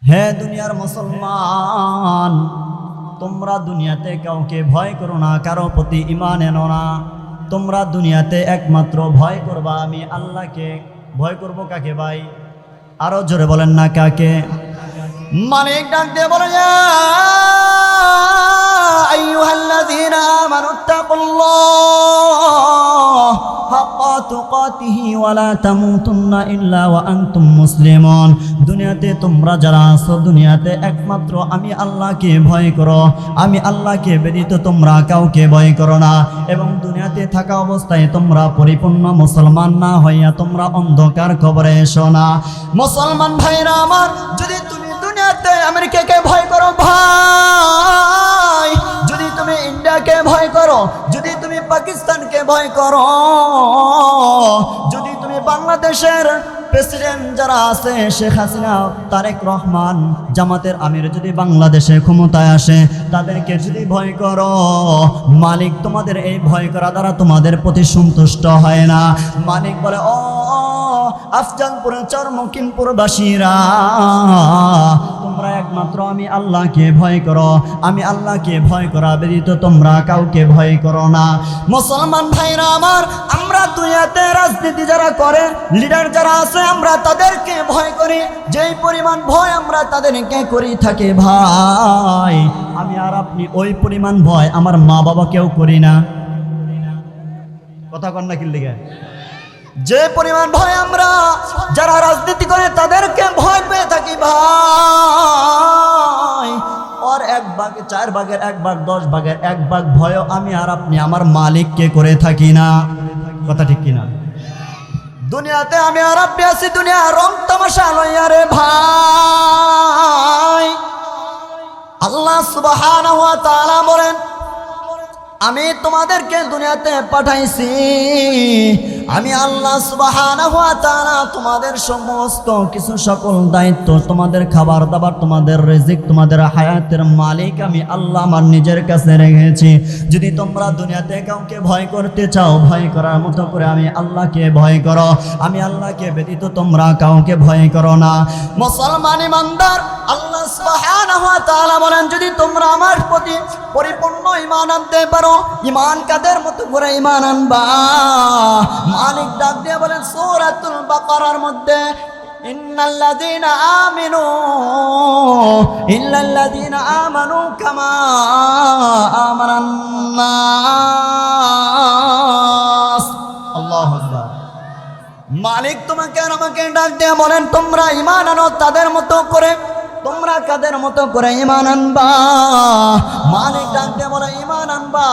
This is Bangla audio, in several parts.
হে দুনিয়ার মুসলমান, তোমরা দুনিয়াতে কাউকে ভয় করো না, কারো প্রতি ঈমান এনো না। তোমরা দুনিয়াতে একমাত্র ভয় করবা আমি আল্লাহকে। ভয় করব কাকে ভাই? আরো জোরে বলেন না কাকে? মালিক ডাক দিয়ে বলে, ইয়া আইয়ুহাল্লাযীনা আমানুত্তাকুল্লাহ হাক্কা তুকাতিহি ওয়া লা তামুতুন্না ইল্লা ওয়া আনতুম মুসলিমুন। দুনিয়াতে তোমরা যারা আছো, দুনিয়াতে একমাত্র আমি আল্লাহকে ভয় করো। আমি আল্লাহকে ব্যতীত তোমরা কাউকে ভয় করো না। এবং দুনিয়াতে থাকা অবস্থায় তোমরা পরিপূর্ণ মুসলমান না হইয়া তোমরা অন্ধকার কবরে এসো না। মুসলমান ভাইরা আমার, যদি তুমি দুনিয়াতে আমেরিকাকে ভয় করো ভাই, যদি তুমি ইন্ডিয়াকে ভয় করো, যদি তুমি পাকিস্তানকে ভয় করো, যদি তুমি বাংলাদেশের প্রেসিডেন্ট যারা আছে শেখ হাসিনা, তারেক রহমান, জামাতের আমির যদি বাংলাদেশে ক্ষমতায় আসে, তাদেরকে যদি ভয় করো, মালিক তোমাদের এই ভয় করা দ্বারা তোমাদের প্রতি সন্তুষ্ট হয় না। মালিক বলে, ও আফজালপুর চরমকিমপুরবাসীরা, তোমরা একমাত্র আমি আল্লাহকে ভয় করো। আমি আল্লাহকে ভয় করা ব্যতীত তোমরা কাউকে ভয় করো না। মুসলমান ভাইরা আমার, আমরা দুনিয়াতে রাজনীতি যারা করে, লিডার যারা আছে, আমরা তাদেরকে ভয় করি। যেই পরিমাণ ভয় আমরা তাদেরকে করি থাকি ভাই, আমি আর আপনি ওই পরিমাণ ভয় আমার মা বাবাকেও করি না। কথা কন না কি লিগে? যে পরিমাণ ভয় আমরা যারা রাজনীতি করে তাদেরকে ভয় পেয়ে থাকি ভাই, আর 1 ভাগ 4 ভাগের 1 ভাগ 10 ভাগের 1 ভাগ ভয় আমি আর আপনি আমার মালিককে করে থাকি না। কথা ঠিক কিনা? দুনিয়াতে আমি আর আপনি আছি দুনিয়া রং তামাশা লইয়া রে ভাই। আল্লাহ সুবহানাহু ওয়া তাআলা বলেন, আমি তোমাদেরকে দুনিয়াতে পাঠাইছি। আমি আল্লাহ সুবহানাহু ওয়া তাআলা তোমাদের সমস্ত কিছু সকল দায়িত্ব, তোমাদের খাবার দাবার, তোমাদের রিজিক, তোমাদের হায়াতের মালিক আমি আল্লাহ আমার নিজের কাছে রেখেছি। যদি তোমরা দুনিয়াতে কাউকে ভয় করতে চাও, ভয় করার মতো করে আমি আল্লাহকে ভয় করো। আমি আল্লাহকে ব্যতীত তোমরা কাউকে ভয় করো না। মুসলমান ইমানদার, আল্লাহ সুবহানাহু ওয়া তাআলা বলেন, যদি তোমরা আমার প্রতি পরিপূর্ণ ঈমান আনতে পারো, ঈমান কাদের মতো করে ঈমান আনবা? মালিক ডাক দিয়ে বলেন সূরাতুল বাকারার মধ্যে, ইন্নাল্লাযীনা আমানু ইল্লাল্লাযীনা আমানু কামা আমানান নাস। আল্লাহু আকবার। মালিক তোমাকে আর আমাকে ডাক দিয়ে বলেন, তোমরা ঈমান আনো তাদের মতো করে। তোমরা কাদের মতো করে ঈমান আনবা? মালিক ডাক দিয়ে বলে, ঈমান আনবা।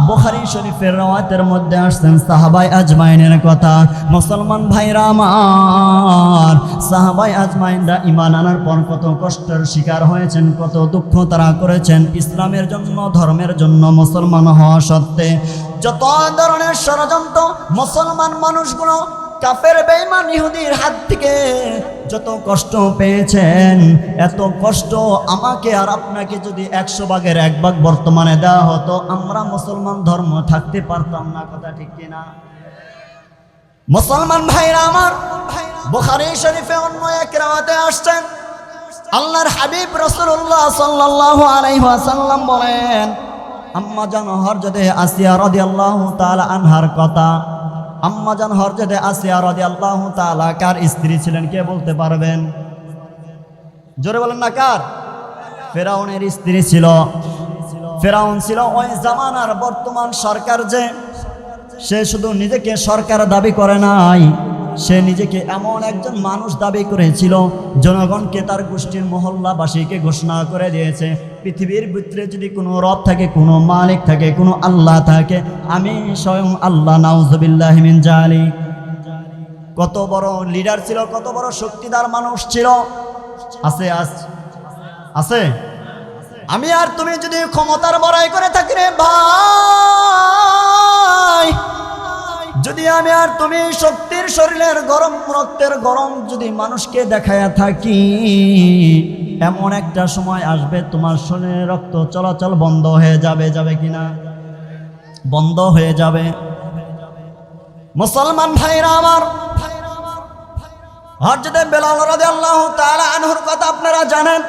বুখারী শরীফের রওয়ায়াতের মধ্যে আসছেন সাহাবায়ে আজমাইনের কথা। মুসলমান ভাইরা আমার, সাহাবায়ে আজমাইনরা ঈমান আনার পর কত কষ্টের শিকার হয়েছেন, কত দুঃখ তারা করেছেন ইসলামের জন্য, ধর্মের জন্য। মুসলমান হওয়া সত্ত্বে যত ধরনের ষড়যন্ত্র মুসলমান মানুষগুলো কাফের বেঈমান ইহুদির হাত থেকে যত কষ্ট পেয়েছেন, এত কষ্ট আমাকে আর আপনাকে যদি 100 ভাগের 1 ভাগ বর্তমানে দেওয়া হতো, আমরা মুসলমান ধর্ম থাকতে পারতাম না। কথা ঠিক কিনা? মুসলমান ভাইরা আমার, বুখারী শরীফে অন্য এক রাওয়াতে আসছেন, আল্লাহর হাবিব রাসূলুল্লাহ সাল্লাল্লাহু আলাইহি ওয়াসাল্লাম বলেন, আম্মা জান হযরতে আসিয়া রাদিয়াল্লাহু তাআলা আনহার কথা। আম্মা জান হযরতে আসিয়া রাদিয়াল্লাহু তাআলা কার স্ত্রী ছিলেন? কে বলতে পারবেন? জোরে বলেন না কার? ফেরাউনের স্ত্রী ছিল। ফেরাউন ছিল ওই জামানার বর্তমান সরকার, যে সে শুধু নিজেকে সরকার দাবি করে নাই, সে নিজেকে এমন একজন মানুষ দাবি করেছিল, জনগণকে, তার গোষ্ঠীর মহল্লাবাসীকে ঘোষণা করে দিয়েছে, পৃথিবীর ভিতরে যদি কোনো রব থাকে, কোনো মালিক থাকে, কোনো আল্লাহ থাকে, আমি স্বয়ং আল্লাহ। নাউজুবিল্লাহি মিন যালিক। কত বড় লিডার ছিল, কত বড় শক্তিদার মানুষ ছিল। আছে আছে। আমি আর তুমি যদি ক্ষমতার বড়াই করে থাকি রে ভাই, যদি আমি আর তুমি শক্তির শরীরের গরম, রক্তের গরম যদি মানুষকে দেখায়া থাকি, এমন একটা সময় আসবে তোমার শরীরে রক্ত চলাচল বন্ধ হয়ে যাবে। যাবে কিনা? বন্ধ হয়ে যাবে। মুসলমান ভাইরা আমার, হযরত বেলাল রাদিয়াল্লাহু তাআলা আনহুর কথা আপনারা জানেন,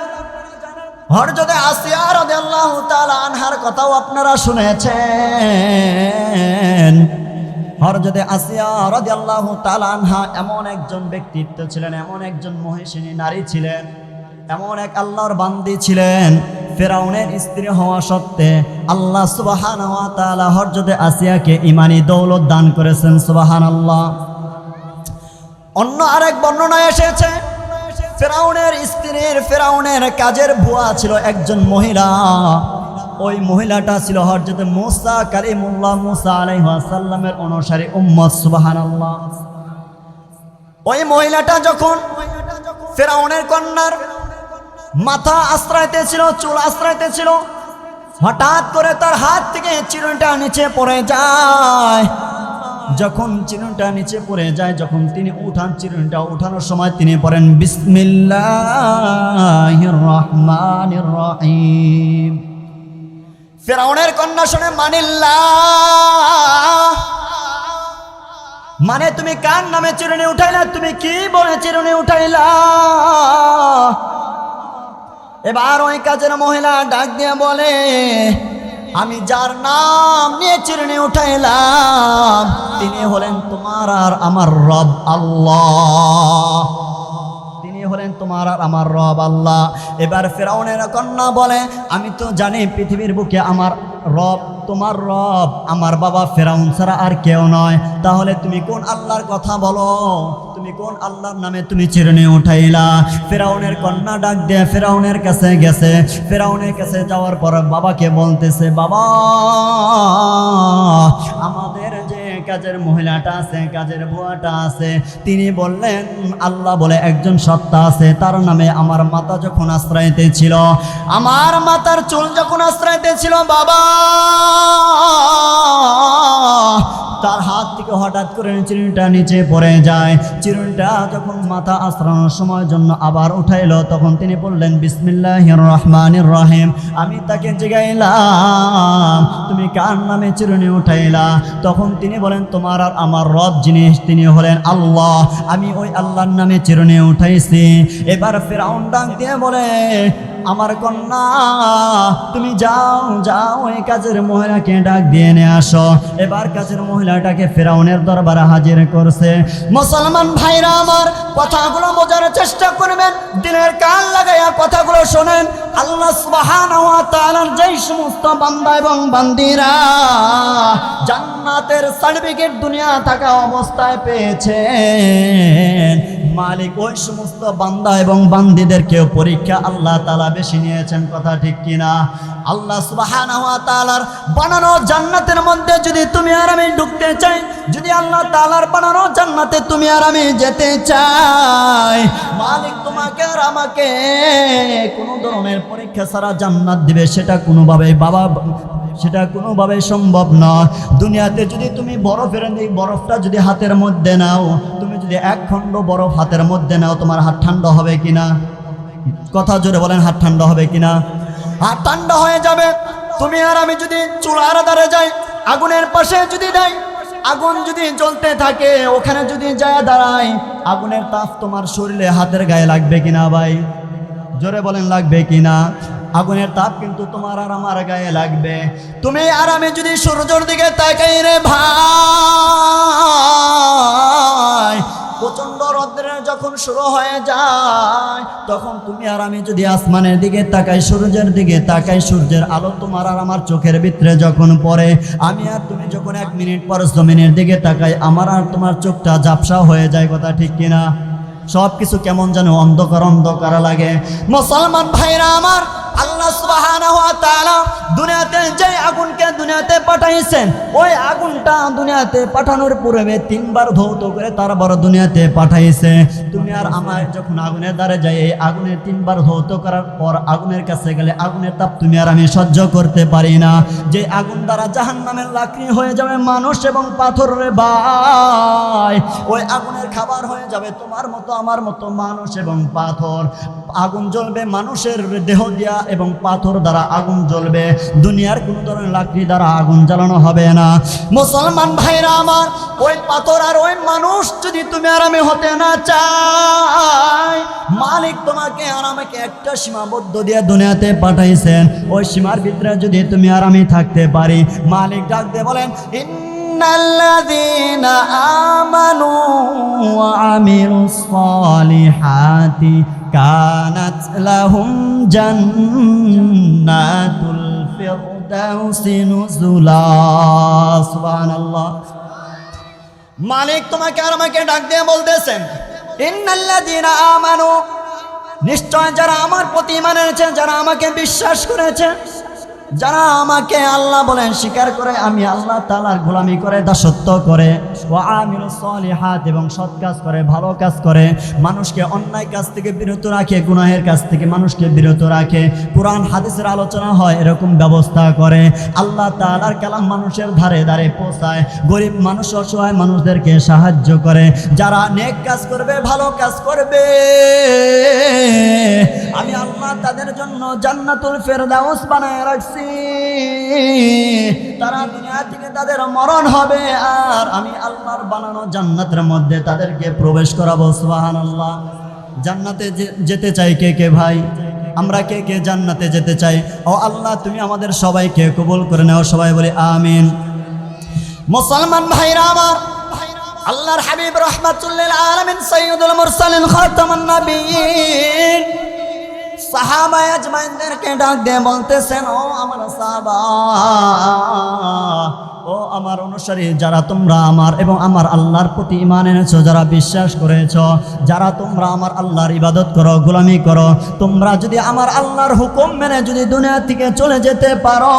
হযরত আসিয়া রাদিয়াল্লাহু তাআলা আনহার কথাও আপনারা শুনেছেন। হযরত আসিয়া রাদিয়াল্লাহু তাআলা আনহা এমন একজন ব্যক্তিত্ব ছিলেন, এমন একজন মহিষিনী নারী ছিলেন, এমন এক আল্লাহর বান্দি ছিলেন। ফেরাউনের স্ত্রী হওয়া সত্ত্বে আল্লাহ সুবহানাহু ওয়া তাআলা হযরত আসিয়াকে ঈমানি দৌলত দান করেছেন। সুবহানাল্লাহ। অন্য আরেক বর্ণনায় এসেছে, ফেরাউনের স্ত্রীর, ফেরাউনের কাজের বুয়া ছিল একজন মহিলা। ওই মহিলাটা ছিল হযরত মুসা কালিমুল্লাহ, মুসা আলাইহিস সালামের অনুসারী উম্মত। সুবহানাল্লাহ। ওই মহিলাটা যখন ফেরাউনের কন্যার মাথা আশ্রয়তে ছিল, চুল আশ্রয়তে ছিল, হঠাৎ করে তার হাত থেকে চিরুনিটা নিচে পড়ে যায়। যখন চিরুনিটা নিচে পড়ে যায়, যখন তিনি উঠান, চিরুনিটা উঠানোর সময় তিনি পড়েন বিসমিল্লাহির রহমানির রহিম। ফেরাউনের কন্যা শুনে মানিল্লাহ, মানে তুমি কার নামে চিরুনি উঠাইলা, তুমি কি বলে চিরুনি উঠাইলা? এবার ওই কাজের মহিলা ডাক দিয়ে বলে, আমি যার নাম নিয়ে চিরুনি উঠাইলাম তিনি হলেন তোমার আর আমার রব আল্লাহ, তিনি হলেন তোমার আর আমার রব আল্লাহ। এবার ফেরাউনের কন্যা বলে, আমি তো জানি পৃথিবীর বুকে আমার রব, তোমার রব আমার বাবা ফেরাউন ছাড়া আর কেউ নয়। তাহলে তুমি কোন আল্লাহর কথা বলো, তুমি কোন আল্লাহর নামে তুমি চিরুনি উঠাইলা? ফেরাউনের কন্যা ডাক দিয়ে ফেরাউনের কাছে গেছে। ফেরাউনের কাছে যাওয়ার পর বাবাকে বলতেছে, বাবা আমাদের যে কাজের মহিলাটা আছে, কাজের বুয়াটা আছে, তিনি বললেন আল্লাহ বলে একজন সত্তা আছে, তার নামে আমার মাথা যখন আশ্রয়তে ছিল, আমার মাথার চুল যখন আশ্রয়তে ছিল, বাবা তার হাত থেকে হঠাৎ করে চিরুনিটা নিচে পড়ে যায়। চিরুনিটা যখন মাথা আশ্রানোর সময়ের জন্য আবার উঠাইলো, তখন তিনি বললেন বিসমিল্লাহির রহমানির রহিম। আমি তাকে জিজ্ঞাইলাম, তুমি কার নামে চিরুনি উঠাইলা? তখন তিনি বলেন, তোমার আর আমার রব যিনি, তিনি হলেন আল্লাহ, আমি ওই আল্লাহর নামে চিরুনি উঠাইছি। এবার ফেরাউন ডাক দিয়ে বলে, আমার কন্যা তুমি যাও যাও ওই কাজের মহিলাকে ডাক দিয়ে নিয়ে আসো। এবার কাজের মহিলাটাকে ফেরাউনের দরবারে হাজির করছে। মুসলমান ভাইরা আমার, কথাগুলো বোঝার চেষ্টা করবেন, দিনের কান লাগাইয়া কথাগুলো শোনেন। আল্লাহ সুবহানাহু ওয়া তাআলার যেই সমস্ত বান্দা এবং বান্দিরা জান্নাতের সার্টিফিকেট দুনিয়া থাকা অবস্থায় পেয়েছেন, মালিক ওই সমস্ত বান্দা এবং বান্দীদেরকেও পরীক্ষা আল্লাহ তাআলা বেশি নিয়েছেন। কথা ঠিক কিনা? আল্লাহ সুবহানাহু ওয়া তাআলার বানানো জান্নাতের মধ্যে যদি তুমি আর আমি ঢুকতে চাই, যদি আল্লাহ তাআলার বানানো জান্নাতে তুমি আর আমি যেতে চাই, মালিক তোমাকে আর আমাকে কোনো ধরনের পরীক্ষা ছাড়া জান্নাত দিবে, সেটা কোনোভাবে সম্ভব নয়। দুনিয়াতে যদি তুমি বরফটা যদি হাতের মধ্যে নাও, তুমি যদি এক খণ্ড বরফ হাতের মধ্যে নাও, তোমার হাত ঠান্ডা হবে কিনা? কথা জোরে বলেন, হাত ঠান্ডা হবে কিনা? হাত ঠান্ডা হয়ে যাবে। তুমি আর আমি যদি চুলার ধারে যাই, আগুনের পাশে যদি যাই, আগুন যদি জ্বলতে থাকে, ওখানে যদি যায় দাঁড়াই, আগুনের তাপ তোমার শরীরে হাতের গায়ে লাগবে কিনা ভাই? জোরে বলেন, লাগবে কিনা? আগুনের তাপ কিন্তু তোমার আর আমার গায়ে লাগবে। তুমি আর আমি যদি সূর্যের দিকে তাকাই রে ভাই, প্রচন্ড রৌদ্রের যখন শুরু হয়ে যায়, তখন তুমি আর আমি যদি আসমানের দিকে তাকাই, সূর্যের দিকে তাকাই, সূর্যের আলো তোমার আর আমার চোখের ভিতরে যখন পড়ে, আমি আর তুমি যখন 1 মিনিট পর জমিনের দিকে তাকাই, আমার আর তোমার চোখটা ঝাপসা হয়ে যায়। কথা ঠিক কিনা? সব কিছু কেমন যেন অন্ধকার অন্ধকার লাগে। মুসলমান ভাইরা আমার, আল্লাহ সুবহানাহু ওয়া তাআলা দুনিয়াতে যে আগুনকে দুনিয়াতে পাঠাইছেন, ওই আগুনটা দুনিয়াতে পাঠানোর পূর্বে 3 বার ধৌত করে তারপর দুনিয়াতে পাঠাইছে। তুমি আর আমার যখন আগুনের দ্বারে যাই, এই আগুনের 3 বার ধৌত করার পর আগুনের কাছে গেলে আগুনের তাপ তুমি আর আমি সহ্য করতে পারি না। যে আগুন দ্বারা জাহান্নামের লাকড়ি হয়ে যাবে মানুষ এবং পাথর রে ভাই, ওই আগুনের খাবার হয়ে যাবে তোমার মতো আমার মতো মানুষ এবং পাথর। আগুন জ্বলবে মানুষের দেহ দিয়া এবং পাথর দ্বারা আগুন জ্বলবে, দুনিয়ার কোনো ধরনের লাকড়ি দ্বারা আগুন জ্বালানো হবে না। মুসলমান ভাইরা আমার, ওই পাথর আর ওই মানুষ যদি তুমি আর আমি হতে না চাই, মালিক তোমাকে আর আমাকে একটা সীমাবদ্ধ দিয়ে দুনিয়াতে পাঠাইছেন, ওই সীমার ভিতরে যদি তুমি আর আমি থাকতে পারি, মালিক ডাক দিয়ে বলেন, ইন্নাল্লাযীনা আমানু ওয়া আমিলুস সালিহাতি কানাত লাহুম জান্নাতুল ফিরদাউসি নুজুলা। সুবহানাল্লাহ। মালিক তোমাকে আর আমাকে ডাক দিয়ে বলতেছেন, ইন্নাল্লাযীনা আমানু, নিশ্চয় যারা আমার প্রতি ঈমান এনেছে, যারা আমাকে বিশ্বাস করেছে, যারা আমাকে আল্লাহ বলেন স্বীকার করে, আমি আল্লাহ তাআলার গোলামি করে, দাসত্ব করে, ওয়া আমিলুস সলিহাত, এবং সৎ কাজ করে, ভালো কাজ করে, মানুষকে অন্যায় কাজ থেকে বিরত রাখে, গুনাহের কাজ থেকে মানুষকে বিরত রাখে, কোরআন হাদিসের আলোচনা হয় এরকম ব্যবস্থা করে, আল্লাহ তাআলার কালাম মানুষের ধারে ধারে পৌঁছায়, গরিব মানুষ অসহায় মানুষদেরকে সাহায্য করে, যারা নেক কাজ করবে, ভালো কাজ করবে, আমি আল্লাহ তাদের জন্য জান্নাতুল ফেরদাউস বানায় রাখছি। তারা দুনিয়া থেকে তাদের মরণ হবে, আর আমি আল্লাহর বানানো জান্নাতের মধ্যে তাদেরকে প্রবেশ করাবো। সুবহানাল্লাহ। জান্নাতে যেতে চাই কে কে ভাই? আমরা কে কে জান্নাতে যেতে চাই? ও আল্লাহ, তুমি আমাদের সবাইকে কবুল করে নাও। সবাই বলি আমিন। মুসলমান ভাইরা আমার, আল্লাহর হাবিব রাহমাতুল লিল আলামিন সাইয়্যিদুল মুরসালিন খাতামুন নবিয়্যিন সাহাবায়ে আজমাইনদেরকে ডাক দিয়ে বলতেছেন, ও আমার সাহাবা, ও আমার অনুসারী, যারা তোমরা আমার এবং আমার আল্লাহর প্রতি ঈমান এনেছো, যারা বিশ্বাস করেছো, যারা তোমরা আমার আল্লাহর ইবাদত করো, গোলামি করো, তোমরা যদি আমার আল্লাহর হুকুম মেনে যদি দুনিয়া থেকে চলে যেতে পারো,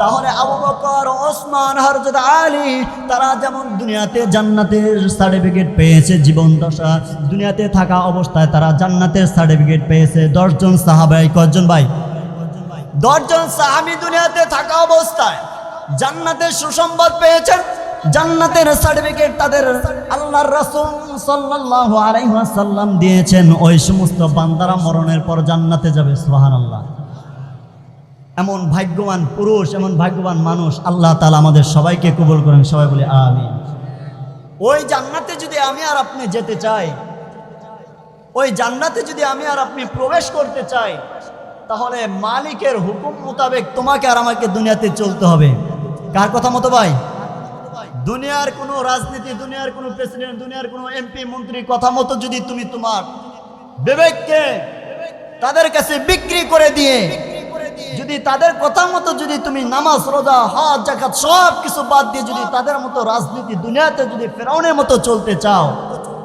তাহলে আবু বকর, ওসমান, হযরত আলী, তারা যেমন দুনিয়াতে জান্নাতের সার্টিফিকেট পেয়েছে, জীবন দশা দুনিয়াতে থাকা অবস্থায় তারা জান্নাতের সার্টিফিকেট পেয়েছে। 10 জন সাহাবাই, কয়জন ভাই? 10 জন সাহাবী দুনিয়াতে থাকা অবস্থায় জান্নাতের সুসংবাদ পেয়েছেন, জান্নাতের সার্টিফিকেট তাদের আল্লাহর রাসূল সাল্লাল্লাহু আলাইহি ওয়াসাল্লাম দিয়েছেন। ওই সমস্ত বান্দারা মরণের পর জান্নাতে যাবে। সুবহানাল্লাহ। এমন ভাগ্যবান পুরুষ, এমন ভাগ্যবান মানুষ আল্লাহ তাআলা আমাদের সবাইকে কবুল করেন। সবাই বলি আমিন। ওই জান্নাতে যদি আমি আর আপনি যেতে চাই, ওই জান্নাতে যদি আমি আর আপনি প্রবেশ করতে চাই, তাহলে মালিকের হুকুম মোতাবেক তোমাকে আর আমাকে দুনিয়াতে চলতে হবে। কার কথা মতো ভাই? দুনিয়ার কোনো রাজনীতি, দুনিয়ার কোনো প্রেসিডেন্ট, দুনিয়ার কোনো এমপি মন্ত্রী কথা মতো যদি তুমি তোমার বিবেককে তাদের কাছে বিক্রি করে দিয়ে, যদি তাদের কথা মতো যদি তুমি নামাজ, রোজা, হজ, যাকাত সব কিছু বাদ দিয়ে যদি তাদের মতো রাজনীতি দুনিয়াতে যদি ফেরাউনের মতো চলতে চাও,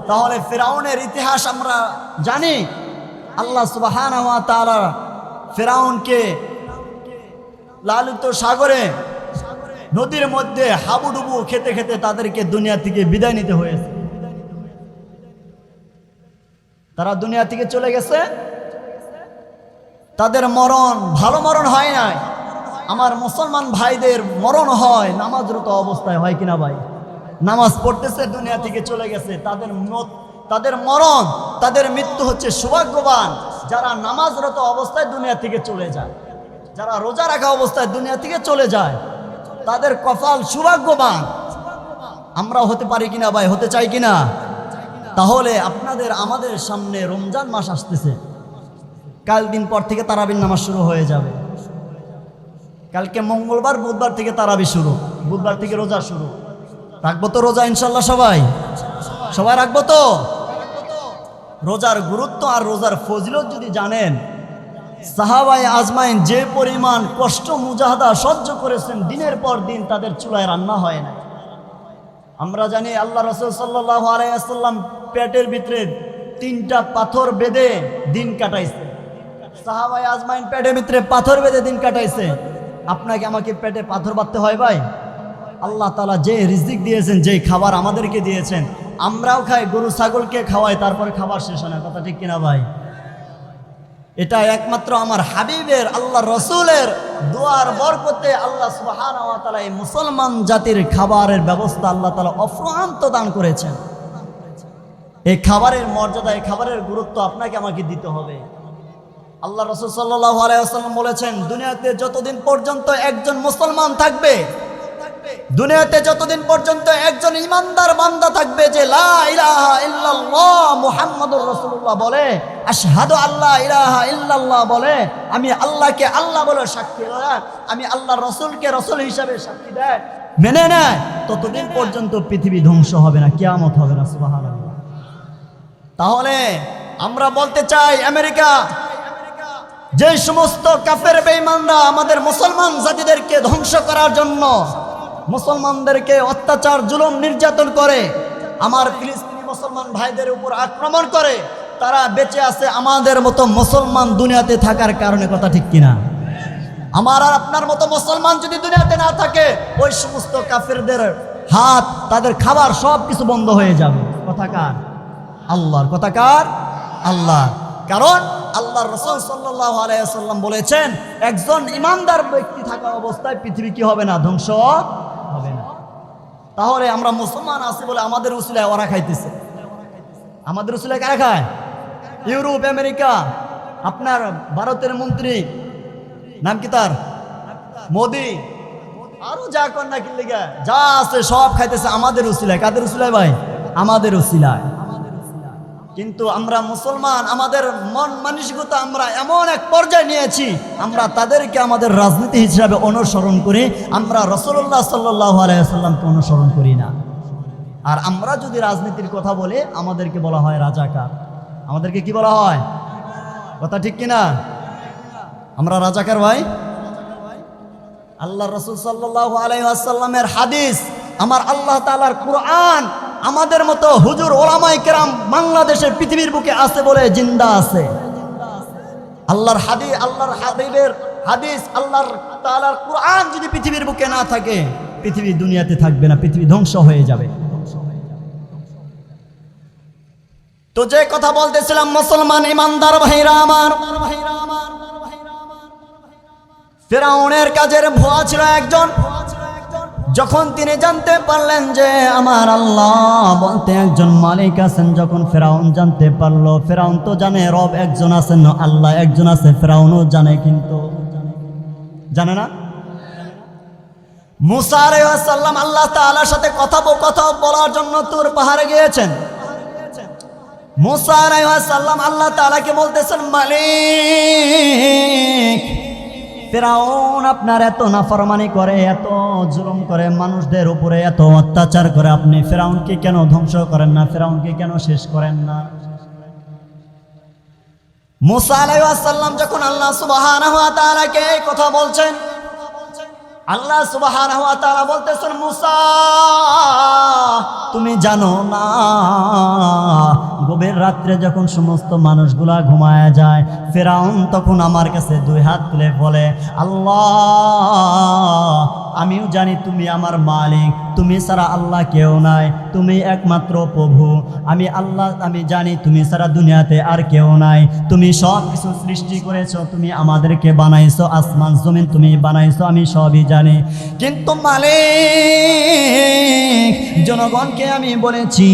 তাহলে ফেরাউনের ইতিহাস আমরা জানি। আল্লাহ সুবহানাহু ওয়া তাআলা ফেরাউনকে লালিত সাগরে, নদীর মধ্যে হাবুডুবু খেতে খেতে তাদেরকে দুনিয়া থেকে বিদায় নিতে হয়েছে। তারা দুনিয়া থেকে চলে গেছে, তাদের মরণ ভালো মরণ হয় নাই। আমার মুসলমান ভাইদের মরণ হয় নামাজরত অবস্থায়, হয় কিনা ভাই? নামাজ পড়তেছে, দুনিয়া থেকে চলে গেছে। তাদের মরণ, তাদের মৃত্যু হচ্ছে সৌভাগ্যবান যারা নামাজরত অবস্থায় দুনিয়া থেকে চলে যায়, যারা রোজা রাখা অবস্থায় দুনিয়া থেকে চলে যায়, তাদের কপাল সৌভাগ্যবান। আমরা হতে পারি কিনা ভাই? হতে চাই কিনা? তাহলে আপনাদের আমাদের সামনে রমজান মাস আসতেছে। কাল দিন পর থেকে তারাবির নামাজ শুরু হয়ে যাবে। কালকে মঙ্গলবার, বুধবার থেকে তারাবি শুরু, বুধবার থেকে রোজা শুরু। রাখবো তো রোজা ইনশাল্লাহ? সবাই রাখবো তো? রোজার গুরুত্ব আর রোজার ফজিলত যদি জানেন, সাহাবায়ে আজমাইন যে পরিমাণ কষ্ট মুজাহাদা সহ্য করেছেন, দিনের পর দিন তাদের চুলায় রান্না হয় না। আমরা জানি আল্লাহ রাসূল সাল্লাল্লাহু আলাইহি ওয়াসাল্লাম পেটের ভিতরে 3টা পাথর বেঁধে দিন কাটাইছে। সাহাবায়ে আজমাইন পেটের ভিতরে পাথর বেঁধে দিন কাটাইছে। আপনাকে আমাকে পেটে পাথর বাঁধতে হয় ভাই? আল্লাহ তাআলা যে রিজিক দিয়েছেন, যে খাবার আমাদেরকে দিয়েছেন, আমরাও খাই, গরু ছাগলকে খাওয়াই, তারপরে খাবার শেষ হয় না। কথা ঠিক কিনা ভাই? এটা একমাত্র আমার হাবিবের, আল্লাহ রসুলের দোয়ার বরকতে আল্লাহ সুবহানাহু ওয়া তাআলা এই মুসলমান জাতির খাবারের ব্যবস্থা আল্লাহ তাআলা অফুরন্ত দান করেছেন। এই খাবারের মর্যাদা, এই খাবারের গুরুত্ব আপনাকে আমাকে দিতে হবে। আল্লাহ রাসূল সাল্লাল্লাহু আলাইহি ওয়াসাল্লাম বলেছেন, দুনিয়াতে যতদিন পর্যন্ত একজন মুসলমান থাকবে, দুনিয়াতে যতদিন পর্যন্ত একজন ইমানদার বান্দা থাকবে যে লা ইলাহা ইল্লাল্লাহ মুহাম্মাদুর রাসূলুল্লাহ বলে, আশহাদু আল্লা ইলাহা ইল্লাল্লাহ বলে, আমি আল্লাহকে আল্লাহ বলে সাক্ষী দেয়, আমি আল্লাহর রাসূলকে রাসূল হিসাবে সাক্ষী দেয়, মেনে নেয়, ততদিন পর্যন্ত পৃথিবী ধ্বংস হবে না, কিয়ামত হবে না। সুবহানাল্লাহ। তাহলে আমরা বলতে চাই, আমেরিকা যে সমস্ত কাফের বেঈমানরা আমাদের মুসলমান জাতিদেরকে ধ্বংস করার জন্য মুসলমানদেরকে অত্যাচার জুলুম নির্যাতন করে, আমার ফিলিস্তিনি মুসলমান ভাইদের উপর আক্রমণ করে, তারা বেঁচে আছে আমাদের মতো মুসলমান দুনিয়াতে থাকার কারণে। কথা ঠিক কিনা? আমার আর আপনার মতো মুসলমান যদি দুনিয়াতে না থাকে, ওই সমস্ত কাফেরদের হাত, তাদের খাবার সব কিছু বন্ধ হয়ে যাবে। কথাকার আল্লাহর, কথাকার আল্লাহ। কারণ আল্লাহর রাসূল সাল্লাল্লাহু আলাইহি ওয়াসাল্লাম বলেছেন, একজন ইমানদার ব্যক্তি থাকা অবস্থায় পৃথিবী কি হবে না? ধ্বংস হবে না। তাহলে আমরা মুসলমান আছি বলে আমাদের উসিলায় ওরা খাইতেছে। আমাদের উসিলায় কারা খায়? ইউরোপ, আমেরিকা, আপনার ভারতের মন্ত্রী নাম কি তার? মোদি, আরো যা কন্যা কিল্লিগা যা আছে সব খাইতেছে আমাদের উসিলায়। কাদের উসিলায় ভাই? আমাদের উসিলায়। কিন্তু আমরা মুসলমান, আমাদের মন মানসিকতা আমরা এমন এক পর্যায়ে নিয়েছি, আমরা তাদেরকে আমাদের রাজনীতি হিসাবে অনুসরণ করি, আমরা রাসূলুল্লাহ সাল্লাল্লাহু আলাইহি ওয়াসাল্লামকে অনুসরণ করি না। আর আমরা যদি রাজনীতির কথা বলি, আমাদেরকে বলা হয় রাজাকার। আমাদেরকে কি বলা হয়? কথা ঠিক কিনা? আমরা রাজাকার ভাই। আল্লাহ রাসূল সাল্লাল্লাহু আলাইহি ওয়াসাল্লামের হাদিস, আমার আল্লাহ তাআলার কুরআন, আমাদের মতো হুজুর ওলামায়ে কেরাম বাংলাদেশে পৃথিবীর বুকে আছে বলে জিন্দা আছে। আল্লাহর হাদিস, আল্লাহর হাবিবের হাদিস, আল্লাহর তাআলার কুরআন যদি পৃথিবীর বুকে না থাকে, পৃথিবী দুনিয়াতে থাকবে না, পৃথিবী ধ্বংস হয়ে যাবে। তো যে কথা বলতেছিলাম, মুসলমান ইমানদার ভাইরা আমার, ফিরআউনের কাজের ভুয়া ছিল একজন। যখন তিনি জানতে পারলেন যে আমার আল্লাহ বলতে একজন মালিক আছেন, যখন ফিরআউন জানতে পারলো, ফিরআউন তো জানে রব একজন আছেন, আল্লাহ একজন আছে, ফিরআউনও জানে, কিন্তু জানে না। মুসা আলাইহিস সালাম আল্লাহ তাআলার সাথে কথা বলার জন্য তুর পাহাড়ে গিয়েছেন। মুসা আলাইহিস সালাম আল্লাহ তাআলাকে বলতেছেন, মালিক, ফিরআউন আপনার এত নাফরমানি করে, এত জুলুম করে, মানুষদের উপরে এত অত্যাচার করে, আপনি ফিরআউনকে কেন ধ্বংস করেন না? ফিরআউনকে কেন শেষ করেন না? মুসা আলাইহিস সালাম যখন আল্লাহ সুবহানাহু ওয়া তাআলাকে এই কথা বলছেন, আল্লাহ সুবহানাহু ওয়া তাআলা বলতেছেন, মুসা তুমি জানো না, গভীর রাত্রে যখন সমস্ত মানুষগুলা ঘুমায় যায়, ফিরআউন তখন আমার কাছে দুই হাত তুলে বলে, আল্লাহ, আমিও জানি তুমি আমার মালিক, তুমি ছাড়া আল্লাহ কেউ নাই, তুমি একমাত্র প্রভু। আমি আল্লাহ, আমি জানি তুমি ছাড়া দুনিয়াতে আর কেউ নাই, তুমি সব কিছু সৃষ্টি করেছো, তুমি আমাদেরকে বানাইছো, আসমান জমিন তুমি বানাইছো, আমি সবই জানি। কিন্তু মালিক, জনগণকে আমি বলেছি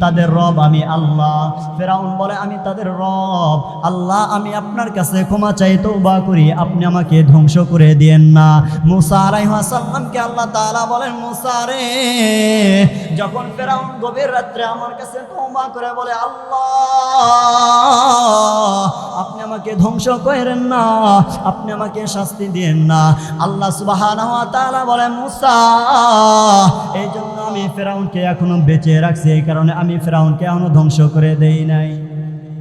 তাদের রব আমি আল্লাহ। ফিরআউন বলে, আমি তাদের রব আল্লাহ, আমি আপনার কাছে ক্ষমা চাই, তওবা করি, আপনি আমাকে ধ্বংস করে দিয়েন না। মুসা আলাইহিস সালামকে আল্লাহ তাআলা বলেন, মুসা রে, যখন ফিরআউন গভীর রাত্রে আমার কাছে তওবা করে বলে, আল্লাহ আপনি আমাকে ধ্বংস করেন না, আপনি আমাকে শাস্তি দিয়েন না, আল্লাহ সুবহানাহু ওয়া তাআলা বলে, মুসা, এই জন্য আমি ফিরআউনকে এখনো বেঁচে রাখছি, এই কারণে আমি ফিরআউনকে এখনো ধ্বংস করে দেই নাই।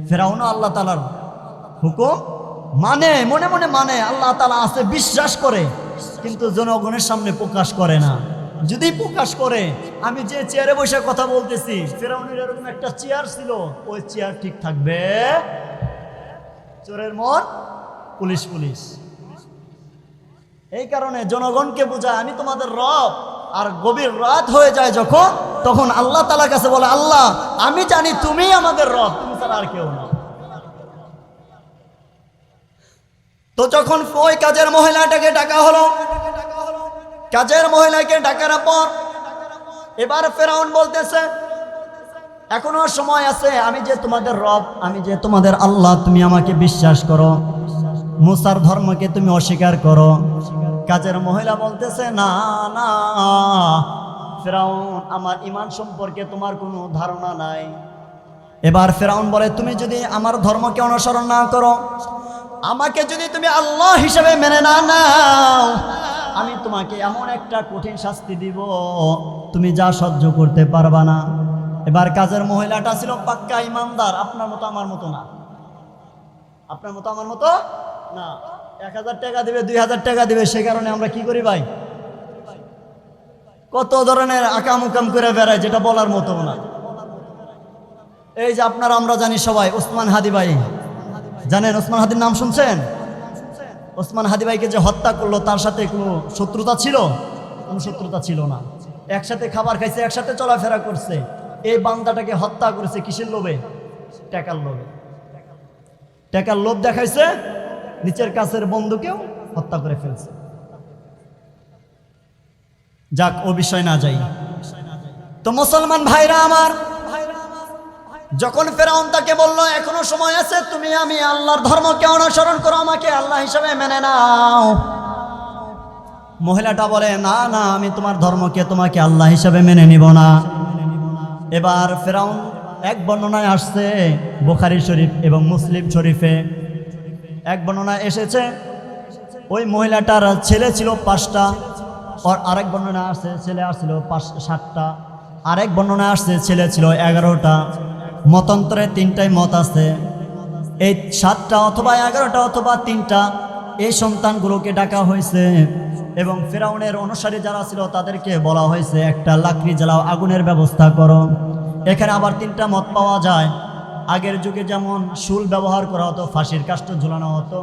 ফিরআউনও আল্লাহ তাআলার হুকুম মানে, মনে মনে মানে, আল্লাহ তাআলা আছে বিশ্বাস করে, কিন্তু জনগণের সামনে প্রকাশ করে না। যদি প্রকাশ করে, আমি যে চেয়ারে বসে কথা বলতেছি, ফিরআউনের এরকম একটা চেয়ার ছিল, ওই চেয়ার ঠিক থাকবে, চোরের মন পুলিশ পুলিশ। এই কারণে জনগণকে বোঝায় আমি তোমাদের রব। আর গভীর রাত হয়ে যায় যখন, তখন আল্লাহ তাআলার কাছে বলে, আল্লাহ আমি জানি তুমি আমাদের রব, তুমি ছাড়া আর কেউ না। তো যখন ওই কাজের মহিলাটাকে ডাকা হলো, কাজের মহিলাকে ডাকার পর এবার ফিরআউন বলতেছে, এখনো সময় আছে, আমি যে তোমাদের রব, আমি যে তোমাদের আল্লাহ, তুমি আমাকে বিশ্বাস করো, মুসার ধর্মকে তুমি অস্বীকার করো। কাজের মহিলা বলতেছে, না না ফেরাউন, আমার ঈমান সম্পর্কে তোমার কোনো ধারণা নাই। এবার ফেরাউন বলে, তুমি যদি আমার ধর্মকে অনুসরণ না করো, আমাকে যদি তুমি আল্লাহ হিসেবে মেনে না নাও, আমি তোমাকে এমন একটা কঠিন শাস্তি দিব তুমি যা সহ্য করতে পারবা না। এবার কাজের মহিলাটা ছিল পাক্কা ইমানদার, আপনার মতো আমার মতো না, আপনার মতো আমার মতো না। 1000 টাকা দিবে, 2000 টাকা দিবে, সে কারণে আমরা কি করি ভাই, কত ধরনের আকাম উকাম করে বেড়াই, যেটা বলার মতো না। এই যে আপনারা, আমরা জানি সবাই, ওসমান হাদি ভাই জানেন, ওসমান হাদির নাম শুনছেন? ওসমান হাদি ভাইকে যে হত্যা করলো, তার সাথে কোনো শত্রুতা ছিল? কোনো শত্রুতা ছিল না। একসাথে খাবার খাইছে, একসাথে চলাফেরা করছে। এই বান্দাটাকে হত্যা করেছে কিসের লোভে? টাকার লোভে। টাকার লোভ দেখাইছে, নিচের কাছের বন্ধুকেও হত্যা করে ফেলছে। যাক, ও বিষয় না যাই। তো মুসলমান ভাইরা আমার, যখন ফেরাউন তাকে বলল এখনো সময় আছে, তুমি আমি আল্লাহর ধর্মকে অনুসরণ করো, আমাকে আল্লাহ হিসেবে মেনে নাও, মহিলাটা বলে, না না, আমি তোমার ধর্মকে, তোমাকে আল্লাহ হিসেবে মেনে নিব না। এবার ফেরাউন, এক বর্ণনায় আসছে বুখারী শরীফ এবং মুসলিম শরীফে এক বর্ণনায় এসেছে, ওই মহিলাটার ছেলে ছিল 5টা, আর আরেক বর্ণনায় আসছে ছেলে আসছিল 7টা, আরেক বর্ণনায় আসছে ছেলে ছিল 11টা। মতান্তরে 3টাই মত আছে। এই 7টা অথবা 11টা অথবা 3টা এই সন্তানগুলোকে ডাকা হয়েছে এবং ফেরাউনের অনুসারী যারা ছিল তাদেরকে বলা হয়েছে একটা লাকড়ি জ্বালাও, আগুনের ব্যবস্থা করো। এখানে আবার 3টা মত পাওয়া যায়। আগের যুগে যেমন শুল ব্যবহার করা হতো, ফাঁসির কাষ্ঠ ঝুলানো হতো,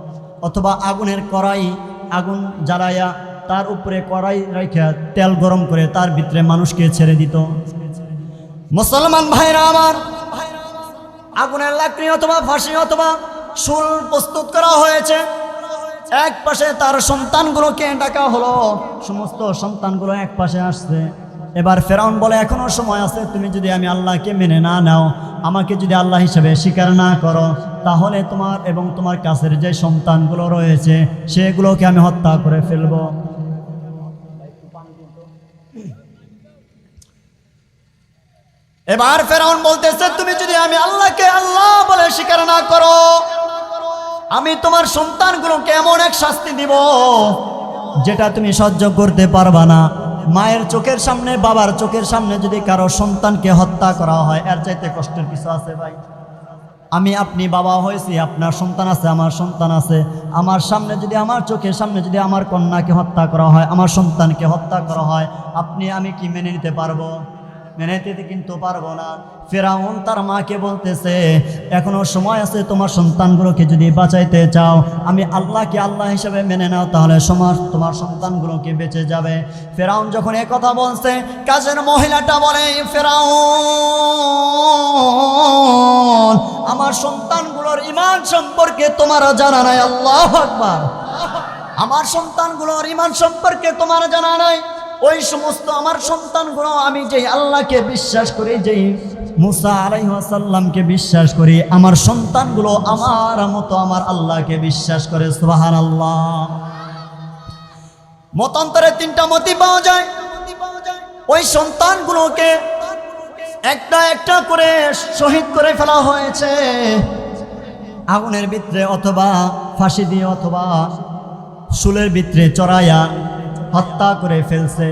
অথবা আগুনের কড়াই, আগুন জ্বালাইয়া তার উপরে কড়াই রেখে তেল গরম করে তার ভিতরে মানুষকে ছেড়ে দিত। মুসলমান ভাইরা আমার, আগুনের লাকড়ি অথবা ফাঁসি অথবা শুল প্রস্তুত করা হয়েছে। এক পাশে তার সন্তানগুলোকে ডাকা হলো, সমস্ত সন্তানগুলো এক পাশে আসছে। এবার ফেরাউন বলে, এখনো সময় আছে, তুমি যদি আমি আল্লাহকে মেনে না নাও, আমাকে যদি আল্লাহ হিসেবে স্বীকার না করো, তাহলে তোমার এবং তোমার কাছের যে সন্তানগুলো রয়েছে সেগুলোকে আমি হত্যা করে ফেলব। এবার ফেরাউন বলতেছে, তুমি যদি আমি আল্লাহকে আল্লাহ বলে স্বীকার না করো, আমি তোমার সন্তানগুলোকে এমন এক শাস্তি দিব যেটা তুমি সহ্য করতে পারবা না। মায়ের চোখের সামনে, বাবার চোখের সামনে যদি কারো সন্তানকে হত্যা করা হয়, এর চাইতে কষ্টের কিছু আছে ভাই? আপনি বাবা হয়েছি, আপনার সন্তান আছে, আমার সন্তান আছে, আমার সামনে যদি, আমার চোখের সামনে যদি আমার কন্যাকে হত্যা করা হয়, আমার সন্তানকে হত্যা করা হয়, আমি কি মেনে নিতে পারবো? মেনে নিতে কিন্তু পারবো না। ফেরাউন তার মাকে বলতেছে, এখনো সময় আছে, তোমার সন্তানগুলোকে যদি বাঁচাইতে চাও, আমি আল্লাহকে আল্লাহ হিসেবে মেনে নাও, তাহলে তোমার সন্তানগুলোকে বেঁচে যাবে। ফেরাউন যখন এ কথা বলছে, কাজের মহিলাটা বলে, ফেরাউন, আমার সন্তানগুলোর ঈমান সম্পর্কে তোমার জানা নাই। আল্লাহু আকবার। আমার সন্তানগুলোর ঈমান সম্পর্কে তোমার জানা নাই। ওই সমস্ত আমার সন্তানগুলো, আমি যেই আল্লাহকে বিশ্বাস করি, যেই মুসা আলাইহিস সালামকে বিশ্বাস করি, আমার সন্তানগুলো আমার মতো আমার আল্লাহকে বিশ্বাস করে। সুবহানাল্লাহ। মতান্তরে 3টা মতই পাওয়া যায়। ওই সন্তানগুলোকে একটা একটা করে শহীদ করে ফেলা হয়েছে আগুনের ভিতরে, অথবা ফাঁসি দিয়ে, অথবা শুলের ভিতরে চড়াইয়া হত্যা করে ফেলছে।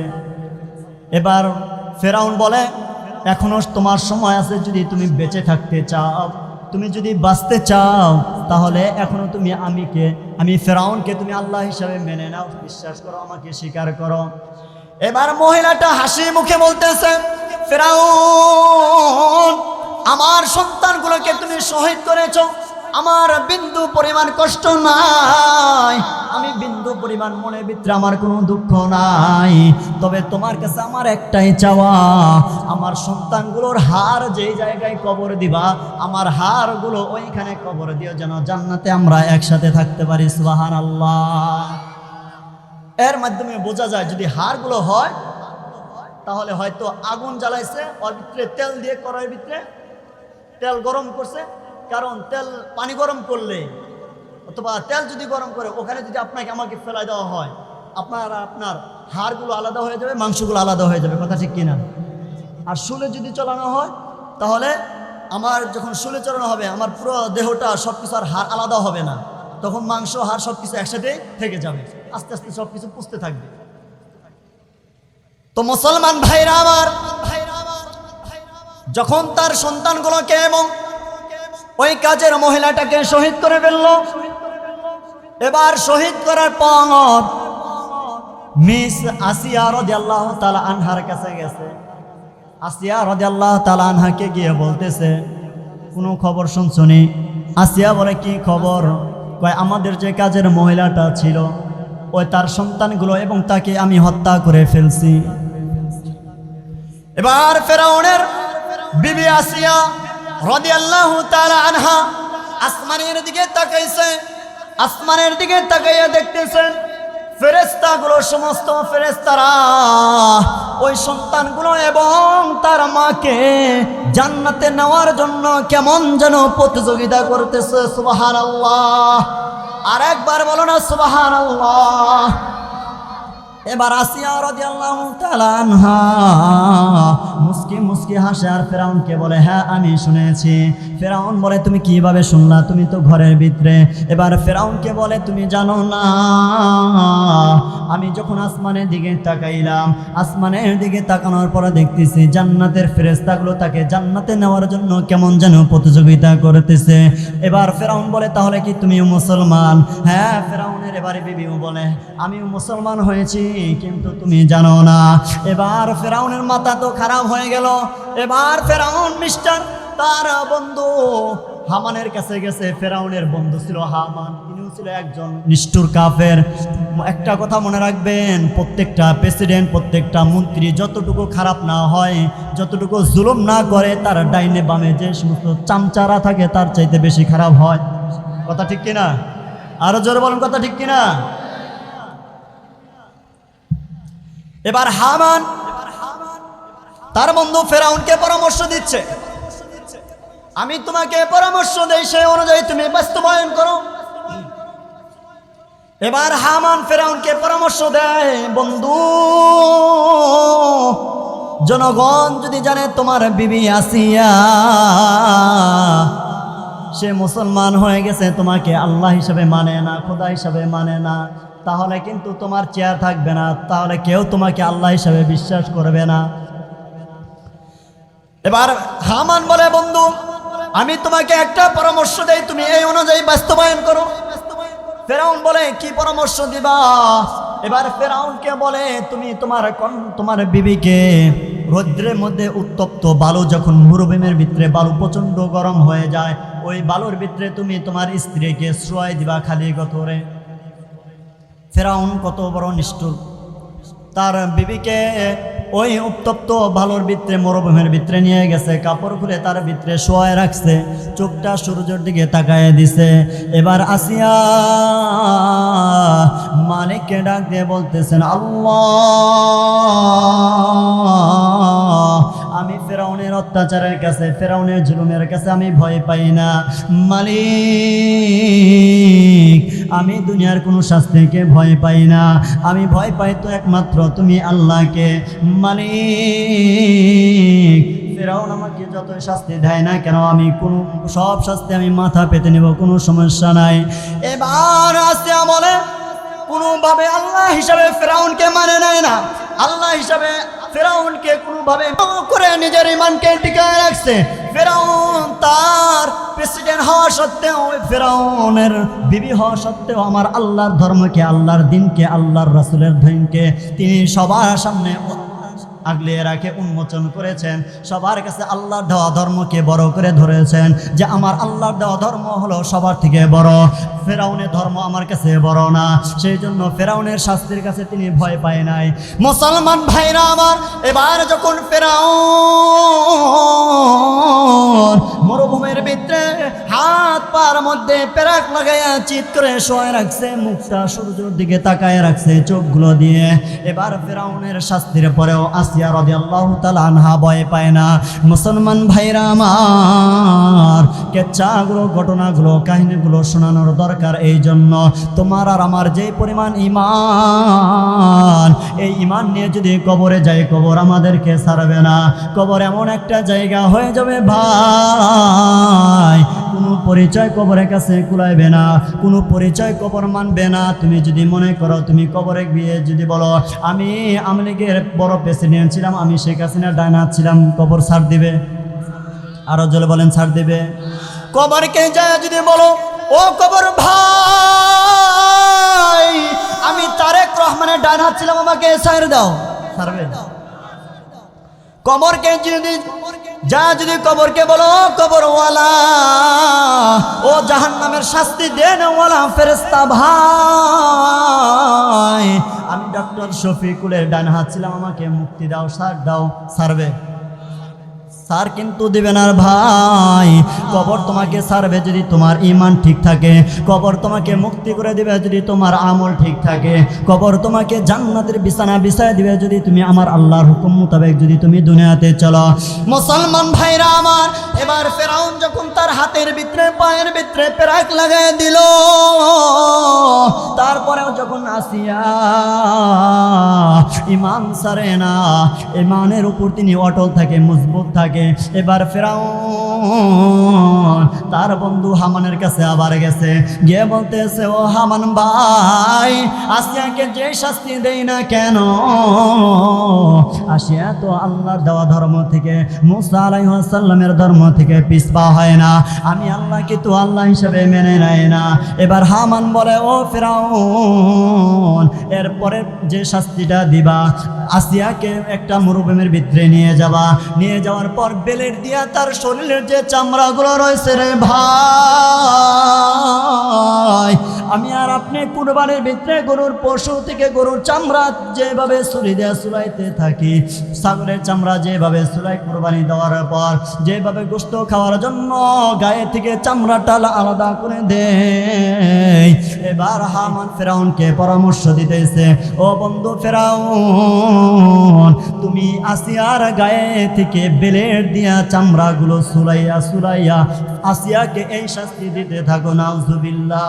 এবার ফেরাউন বলে, এখনো তোমার সময় আছে, যদি তুমি বেঁচে থাকতে চাও, তুমি যদি বাঁচতে চাও, তাহলে এখনো তুমি আমি ফেরাউনকে তুমি আল্লাহ হিসাবে মেনে নাও, বিশ্বাস করো, আমাকে স্বীকার করো। এবার মহিলাটা হাসি মুখে বলতেছে, ফেরাউন, আমার সন্তানগুলোকে তুমি শহীদ করেছো, আমার বিন্দু পরিমাণ কষ্ট নাই, আমি বিন্দু পরিমাণ মনের ভিতরে আমার কোনো দুঃখ নাই। তবে তোমার কাছে আমার একটাই চাওয়া, আমার সন্তানগুলোর হাড় যেই জায়গায় কবর দিবা, আমার হাড়গুলো ওইখানে কবর দিও, যেন জান্নাতে আমরা একসাথে থাকতে পারি। সুবহানাল্লাহ। এর মাধ্যমে বোঝা যায়, যদি হাড়গুলো হয় তাহলে হয়তো আগুন জ্বালাইছে, ওর ভিতরে তেল দিয়ে কড়াইয়ের ভিতরে তেল গরম করছে, কারণ তেল পানি গরম করলে অথবা তেল যদি গরম করে ওখানে যদি আপনাকে আমাকে ফেলাই দেওয়া হয়, আপনার হাড়গুলো আলাদা হয়ে যাবে, মাংসগুলো আলাদা হয়ে যাবে, কথা ঠিক কিনা? আর শুলে যদি চলানো হয় তাহলে আমার যখন শুলে চলানো হবে আমার পুরো দেহটা সব কিছু আর হাড় আলাদা হবে না, তখন মাংস হাড় সব কিছু একসাথে থেকে যাবে, আস্তে আস্তে সব কিছু পুষতে থাকবে। তো মুসলমান ভাইরা আমার, যখন তার সন্তানগুলোকে এবং ওই কাজের মহিলাটাকে শহীদ করে ফেলল, এবার শহীদ করার পর মিস আসিয়া রাদিয়াল্লাহু তাআলা আনহার কাছে গেছে। আসিয়া রাদিয়াল্লাহু তাআলা আনহাকে গিয়ে বলতেছে, কোনো খবর শুনছনি? আসিয়া বলে, কি খবর? কয়, আমাদের যে কাজের মহিলাটা ছিল ওই তার সন্তানগুলো এবং তাকে আমি হত্যা করে ফেলছি। এবার ফেরাউনের বিবি আসিয়া রাদিয়াল্লাহু তাআলা আনহা আসমানের দিকে তাকাইছে। আসমানের দিকে তাকাইয়া দেখতেছেন ফেরেশতাগুলো, সমস্ত ফেরেশতারা ওই সন্তানগুলো এবং তার মাকে জান্নাতে নেওয়ার জন্য কেমন যেন প্রতিযোগিতা করতেছে। সুবহানাল্লাহ, আর একবার বলো না সুবহানাল্লাহ। এবার আসিয়া রাদিয়াল্লাহু তাআলা আনহা মুস্কি মুস্কি হাসে আর ফেরাউনকে বলে, হ্যাঁ আমি শুনেছি। ফেরাউন বলে, তুমি কিভাবে শুনলা? তুমি তো ঘরের ভিতরে। এবার ফেরাউনকে বলে, তুমি জানো না, আমি যখন আসমানের দিকে তাকাইলাম, আসমানের দিকে তাকানোর পরে দেখতেছি জান্নাতের ফেরেশতাগুলো তাকে জান্নাতে নেওয়ার জন্য কেমন যেন প্রতিযোগিতা করতেছে। এবার ফেরাউন বলে, তাহলে কি তুমিও মুসলমান? হ্যাঁ, ফেরাউনের এবারে বিবিও বলে, আমিও মুসলমান হয়েছি, কিন্তু তুমি জানো না। এবার ফেরাউনের মাথা তো খারাপ হয়ে গেল। এবার ফেরাউন মিস্টার তার বন্ধু হামানের কাছে গেছে। ফেরাউনের বন্ধু ছিল হামান, তিনিও ছিল একজন নিষ্ঠুর কাফের। একটা কথা মনে রাখবেন, প্রত্যেকটা প্রেসিডেন্ট, প্রত্যেকটা মন্ত্রী যতটুকু খারাপ না হয়, যতটুকু জুলুম না করে, তার ডাইনে বামে যে সমস্ত চামচারা থাকে তার চাইতে বেশি খারাপ হয়। কথা ঠিক কিনা? আরো জোরে বলুন, কথা ঠিক কিনা? এবার হামান তার বন্ধু ফেরাউনকে পরামর্শ দিচ্ছে, আমি তোমাকে পরামর্শ দেই, সেই অনুযায়ী তুমি বাস্তবায়ন করো। এবার হামান ফেরাউনকে পরামর্শ দেয়, বন্ধু, জনগণ যদি জানে তোমার বিবি আসিয়া সে মুসলমান হয়ে গেছে, তোমাকে আল্লাহ হিসাবে মানে না, খোদা হিসাবে মানে না, তাহলে কিন্তু তোমার চেয়ার থাকবে না, তাহলে কেউ তোমাকে আল্লাহ হিসাবে বিশ্বাস করবে না। এবার হামান বলে, বন্ধু, আমি তোমাকে একটা পরামর্শ দেই, তুমি এই অনুযায়ী বাস্তবায়ন করো। ফেরাউন বলে, কি পরামর্শ দিবা? এবার ফেরাউনকে বলে, তুমি তোমার বিবিকে রৌদ্রের মধ্যে উত্তপ্ত বালু, যখন মরুভূমির ভিতরে বালু প্রচন্ড গরম হয়ে যায়, ওই বালুর ভিতরে তুমি তোমার স্ত্রীকে শোয়াই দিবা খালি গতরে। ফেরাউন কত বড় নিষ্ঠুর, তার বিবিকে ওই উত্তপ্ত বালুর ভিতরে, মরুভূমির ভিতরে নিয়ে গেছে, কাপড় খুলে তার ভিতরে শোয়ায় রাখছে, চোখটা সূর্যের দিকে তাকায় দিছে। এবার আসিয়া মালিককে ডাক দিয়ে বলতেছেন, আল্লাহ, আমি ফেরাউনের অত্যাচারের কাছে, ফেরাউনের জুলুমের কাছে আমি ভয় পাই না। মালিক, আমি দুনিয়ার কোনো শাস্তিকে ভয় পাই না, আমি ভয় পাই তো একমাত্র তুমি আল্লাহকে। মালিক, ফেরাউন আমাকে যত শাস্তি দেয় না কেন, আমি কোনো সব শাস্তি আমি মাথা পেতে নেব, কোনো সমস্যা নাই। এবার আসিয়া বলে, কোনোভাবে আল্লাহ হিসাবে ফেরাউনকে মানে নেয় না, আল্লাহ হিসাবে ফেরাউনকে কোনোভাবে করে নিজের ইমানকে টিকায় রাখছে। ফেরাউন তার প্রেসিডেন্ট হওয়া সত্ত্বেও, ফেরাউনের বিবি হওয়া সত্ত্বেও আমার আল্লাহর ধর্মকে, আল্লাহর দিনকে, আল্লাহর রাসূলের দিনকে তিনি সবার সামনে আগলিয়ে রাখে, উন্মোচন করেছেন। সবার কাছে আল্লাহর দেওয়া ধর্মকে বড় করে ধরেছেন, যে আমার আল্লাহর দেওয়া ধর্ম হলো সবার থেকে বড়, ফেরাউনের ধর্ম আমার কাছে বড় না। সেই জন্য ফেরাউনের শাস্তির কাছে তিনি ভয় পায় নাই। মুসলমান ভাইরা আমার, এবার যখন ফেরাউন মরুভূমির ভিতরে হাত পার মধ্যে পেরাক লাগাইয়া চিৎ করে শোয়া রাখছে, মুখটা সূর্যের দিকে তাকায় রাখছে চোখগুলো দিয়ে। এবার ফেরাউনের শাস্তির পরেও আসিয়া রাদিয়াল্লাহু তাআলা আনহা ভয় পায় না। মুসলমান ভাইরা আমার, কেচ্ছাগুলো, ঘটনাগুলো, কাহিনীগুলো শোনানোর দরকার এই জন্য, তোমার আর আমার যে পরিমাণ ঈমান, এই ঈমান নিয়ে যদি কবরে যাই, কবর আমাদেরকে ছাড়বে না। কবর এমন একটা জায়গা হয়ে যাবে ভাই, কোনো পরিচয় কবরের কাছে কুলাইবে না, কোনো পরিচয় কবর মানবে না। তুমি যদি মনে করো তুমি কবরে গিয়ে যদি বলো আমি আওয়ামী লীগের বড় প্রেসিডেন্ট ছিলাম, আমি শেখ হাসিনার ডান হাত ছিলাম, কবর ছাড় দিবে? আরো জলে বলেন ছাড় দিবে? কবরকে যায় যদি বলো ও কবর ভাই আমি তারেক রহমানের ডান হাত ছিলাম, আমাকে ছাড় দাও, ছাড়বে? কবরকে যদি যদি কবরকে বলো কবরওয়ালা ও জাহান্নামের শাস্তি দেন ওয়ালা ফেরেশতা ভাই আমি ডক্টর শফিকুলের ডান হাত ছিলাম, আমাকে মুক্তি দাও, ছাড় দাও, ছাড়বে? সার কিন্তু দিবে না ভাই। কবর তোমাকে ছাড়বে যদি তোমার ঈমান ঠিক থাকে, কবর তোমাকে মুক্তি করে দিবে যদি তোমার আমল ঠিক থাকে, কবর তোমাকে জান্নাতের বিছানা বিছায় দিবে যদি তুমি আমার আল্লাহর হুকুম মোতাবেক যদি তুমি দুনিয়াতে চলো। মুসলমান ভাইরা আমার, এবার ফেরাউন যখন তার হাতের ভিতরে পায়ের ভিতরে পেরাক লাগাই দিল, তারপরেও যখন আসিয়া ঈমান ছাড়ে না, ঈমানের উপর তিনি অটল থাকে, মজবুত থাকে। এবার ফেরাউন তার বন্ধু হামানের কাছে আবার গেছে, গিয়ে বলতেছে ও হামান ভাই আসিয়াকে যে শাস্তি দেই না কেন, আসিয়া তো আল্লাহর দেওয়া ধর্ম থেকে, মুসা আলাইহিস সালামের ধর্ম থেকে পিছপা হয় না, আমি আল্লাহকে তো আল্লাহ হিসেবে মেনে নেয় না। এবার হামান বলে ও ফেরাউন এরপরে যে শাস্তিটা দিবা, আসিয়াকে একটা মরুভূমির ভিতরে নিয়ে যাবা, নিয়ে যাওয়ার পর বেলের দিয়া তার শরীরের যে চামড়াগুলো রয়েছে রে ভাই, আমি আর আপনি কুরবানির ভিতরে গরুর পশু থেকে গরুর চামড়া যেভাবে ছুরি দেয়া চুলাইতে থাকি, ছাগলের চামড়া যেভাবে চুলাই কুরবানি দেওয়ার পর যেভাবে গোশত খাওয়ার জন্য গায়ে থেকে চামড়াটা আলাদা করে দেয়। এবার হামান ফেরাউনকে পরামর্শ দিতেছে ও বন্ধু ফেরাউন, তুমি আসিয়ার গায়ে থেকে বেলের দিয়া চামড়াগুলো চুলাইয়া চুলাইয়া আসিয়াকে এই শাস্তি দিতে থাকো। নাউজুবিল্লাহ।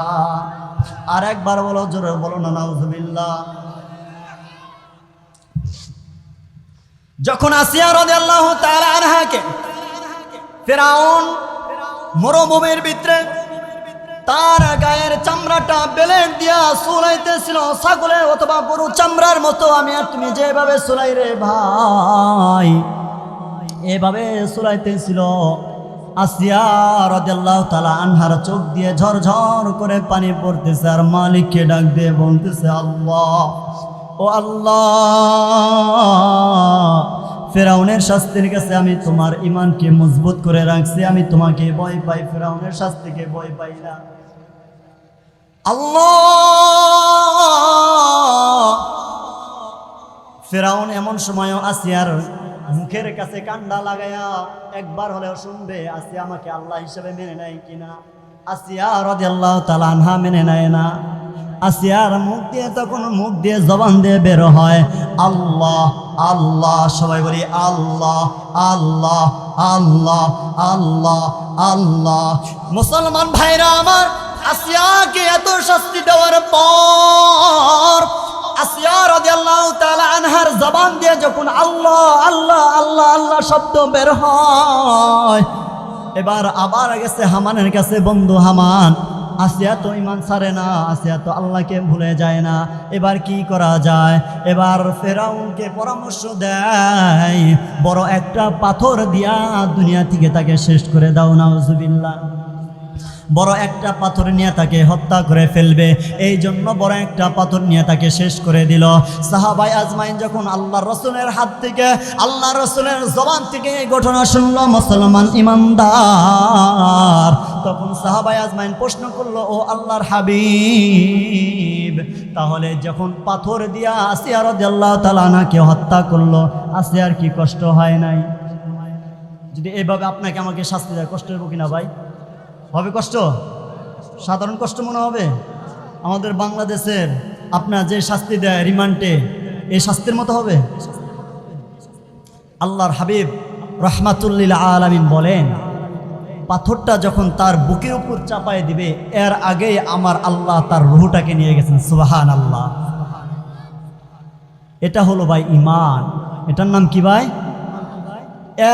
আর একবার বলো, জোরে বলো না নাউজুবিল্লাহ। যখন আসিয়া রাদিয়াল্লাহু তাআলা আনহাকে ফেরাউন মরুভূমির ভিতরে তার গায়ের চামড়াটা বেলের দিয়া চুলাইতেছিল, ছাগলের অথবা গরু চামড়ার মতো আমি আর তুমি যেভাবে চুলাই রে ভাই, এভাবে চুলাইতেছিল। আসিয়া রাদিয়াল্লাহু তাআলা আনহার চোখ দিয়ে ঝরঝর করে পানি পড়তেছে, আর মালিককে ডাক দিয়ে বলতেছে আল্লাহ, ও আল্লাহ, ফেরাউনের শাস্তির কাছে আমি তোমার ঈমানকে মজবুত করে রাখছি, আমি তোমাকে ভয় পাই, ফেরাউনের শাস্তিকে ভয় পাই না। আল্লাহ। ফেরাউন এমন সময়ও আসিয়ার মুখের কাছে কান্ডা লাগায়া একবার হলেও শুনবে আসিয়া আমাকে আল্লাহ হিসেবে মেনে নেয় কিনা। আসিয়া রাদিয়াল্লাহু তাআলা আনহা মেনে নেয় না। আসিয়ার মুখ দিয়ে তখন মুখ দিয়ে জবান দিয়ে বের হয় আল্লাহ আল্লাহ, সবাই বলি আল্লাহ আল্লাহ আল্লাহ আল্লাহ আল্লাহ। মুসলমান ভাইরা আমার, আসিয়াকে এত শাস্তি দেওয়ার পর আসিয়া রাদিয়াল্লাহু তাআলা আনহার জবান দিয়ে যখন আল্লাহ আল্লাহ আল্লাহ আল্লাহ শব্দ বের হয়, এবার আবার গেছে হামানের কাছে, বন্ধু হামান, আসিয়া তো ঈমান ছাড়ে না, আসিয়া তো আল্লাহকে ভুলে যায় না, এবার কি করা যায়? এবার ফেরাউনকে পরামর্শ দেয় বড় একটা পাথর দিয়া দুনিয়া থেকে তাকে শেষ করে দাও। নাউজুবিল্লাহ। বড় একটা পাথর নিয়ে তাকে হত্যা করে ফেলবে, এই জন্য বড় একটা পাথর নিয়ে তাকে শেষ করে দিল। সাহাবায়ে আজমাইন যখন আল্লাহ রসুলের হাত থেকে, আল্লাহ রসুলের জবান থেকে এই ঘটনা শুনলো মুসলমান ইমানদার, তখন সাহাবায়ে আজমাইন প্রশ্ন করলো ও আল্লাহর হাবিব, তাহলে যখন পাথর দিয়া আসিয়া রাদিয়াল্লাহু তাআলা আনহাকে হত্যা করলো, আসিয়ার কি কষ্ট হয় নাই? যদি এভাবে আপনাকে আমাকে শাস্তি দেয় কষ্ট হইব কিনা ভাই? হবে কষ্ট, সাধারণ কষ্ট মনে হবে। আমাদের বাংলাদেশের আপনার যে শাস্তি দেয় রিমান্ডে, এই শাস্তির মতো হবে? আল্লাহর হাবিব রহমাতুল্লিল আলামিন বলেন, পাথরটা যখন তার বুকের উপর চাপায় দিবে এর আগেই আমার আল্লাহ তার রুহটাকে নিয়ে গেছেন। সুবহানাল্লাহ। এটা হলো ভাই ইমান। এটার নাম কি ভাই?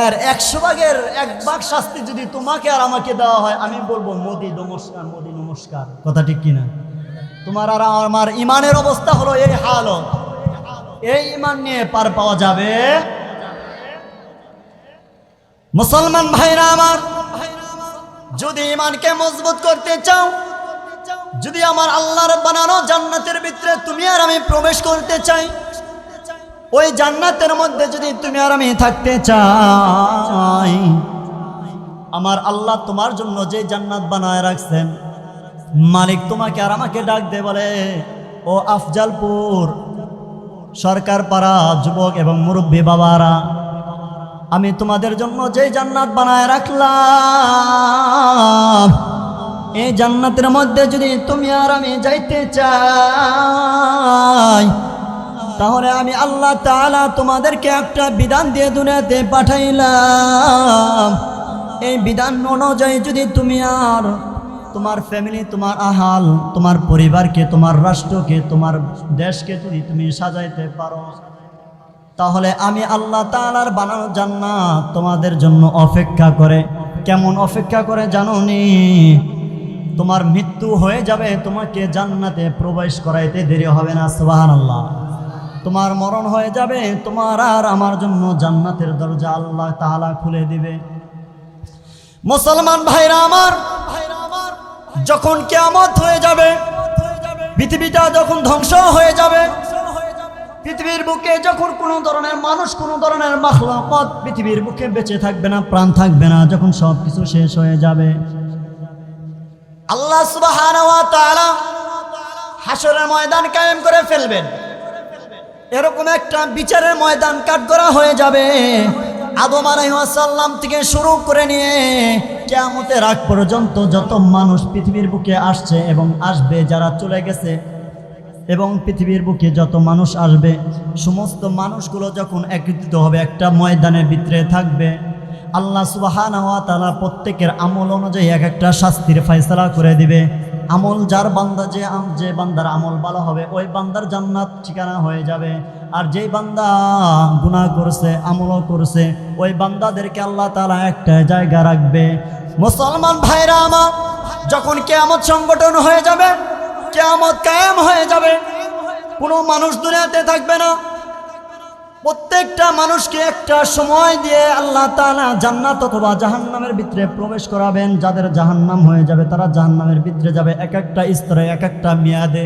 এর 100 ভাগের 1 ভাগ শাস্তি যদি তোমাকে আর আমাকে দেওয়া হয়, আমি বলবো মোদি নমস্কার, মোদি নমস্কার। কথা ঠিক কিনা? তোমার আর আমার ইমানের অবস্থা হলো এই হালত। এই ইমান নিয়ে পার পাওয়া যাবে? মুসলমান ভাইরা আমার, যদি ইমানকে মজবুত করতে চাও, যদি আমার আল্লাহর বানানো জান্নাতের ভিতরে তুমি আর আমি প্রবেশ করতে চাই, ওই জান্নাতের মধ্যে যদি তুমি আর আমি থাকতে চাই, আমার আল্লাহ তোমার জন্য যে জান্নাত বানায় রাখছেন, মালিক তোমাকে আর আমাকে ডাক দে বলে, ও আফজালপুর সরকার পাড়া যুবক এবং মুরব্বী বাবারা, আমি তোমাদের জন্য যে জান্নাত বানায় রাখলাম, এই জান্নাতের মধ্যে যদি তুমি আর আমি যাইতে চাই, তাহলে আমি আল্লাহ তাআলা তোমাদেরকে একটা বিধান দিয়ে দুনিয়াতে পাঠাইলাম। এই বিধান অনুযায়ী যদি তুমি আর তোমার ফ্যামিলি, তোমার আহাল, তোমার পরিবারকে, তোমার রাষ্ট্রকে, তোমার দেশকে যদি তুমি সাজাইতে পারো, তাহলে আমি আল্লাহ তাআলার বানানো জান্নাত তোমাদের জন্য অপেক্ষা করে। কেমন অপেক্ষা করে জানো নি? তোমার মৃত্যু হয়ে যাবে, তোমাকে জান্নাতে প্রবেশ করাইতে দেরি হবে না। সুবহানাল্লাহ। তোমার মরণ হয়ে যাবে, তোমার আর আমার জন্য জান্নাতের দরজা আল্লাহ তাআলা খুলে দিবে। মুসলমান ভাইরা আমার, যখন কিয়ামত হয়ে যাবে, পৃথিবীটা যখন ধ্বংস হয়ে যাবে, পৃথিবীর বুকে যখন কোনো ধরনের মানুষ, কোনো ধরনের মাখলুকাত পৃথিবীর বুকে বেঁচে থাকবে না, প্রাণ থাকবে না, যখন সব কিছু শেষ হয়ে যাবে, আল্লাহ সুবহানাহু ওয়া তাআলা হাসরের ময়দান কায়েম করে ফেলবেন। এরকম একটা বিচারের ময়দান কাঠগড়া হয়ে যাবে। আদম আলাইহিস সালাম থেকে শুরু করে নিয়ে কিয়ামতের আগ পর্যন্ত যত মানুষ পৃথিবীর বুকে আসছে এবং আসবে, যারা চলে গেছে, এবং পৃথিবীর বুকে যত মানুষ আসবে, সমস্ত মানুষগুলো যখন একত্রিত হবে, একটা ময়দানের ভিতরে থাকবে, আল্লাহ সুবহানাহু ওয়া তাআলা প্রত্যেকের আমল অনুযায়ী এক একটা শাস্তির ফয়সালা করে দিবে। আমল যার বান্দা, যে বান্দার আমল ভালো হবে, ওই বান্দার জান্নাত ঠিকানা হয়ে যাবে। আর যেই বান্দা গুনাহ করছে, আমলও করছে, ওই বান্দাদেরকে আল্লাহ তাআলা একটা জায়গা রাখবে। মুসলমান ভাইরা আমার, যখন কিয়ামত সংগঠন হয়ে যাবে, কিয়ামত কায়েম হয়ে যাবে, কোনো মানুষ দুনিয়াতে থাকবে না। প্রত্যেকটা মানুষকে একটা সময় দিয়ে আল্লাহ তাআলা জান্নাত অথবা জাহান্নামের ভিতরে প্রবেশ করাবেন। যাদের জাহান্নাম হয়ে যাবে তারা জাহান্নামের ভিতরে যাবে, এক একটা স্তরে, এক একটা মেয়াদে।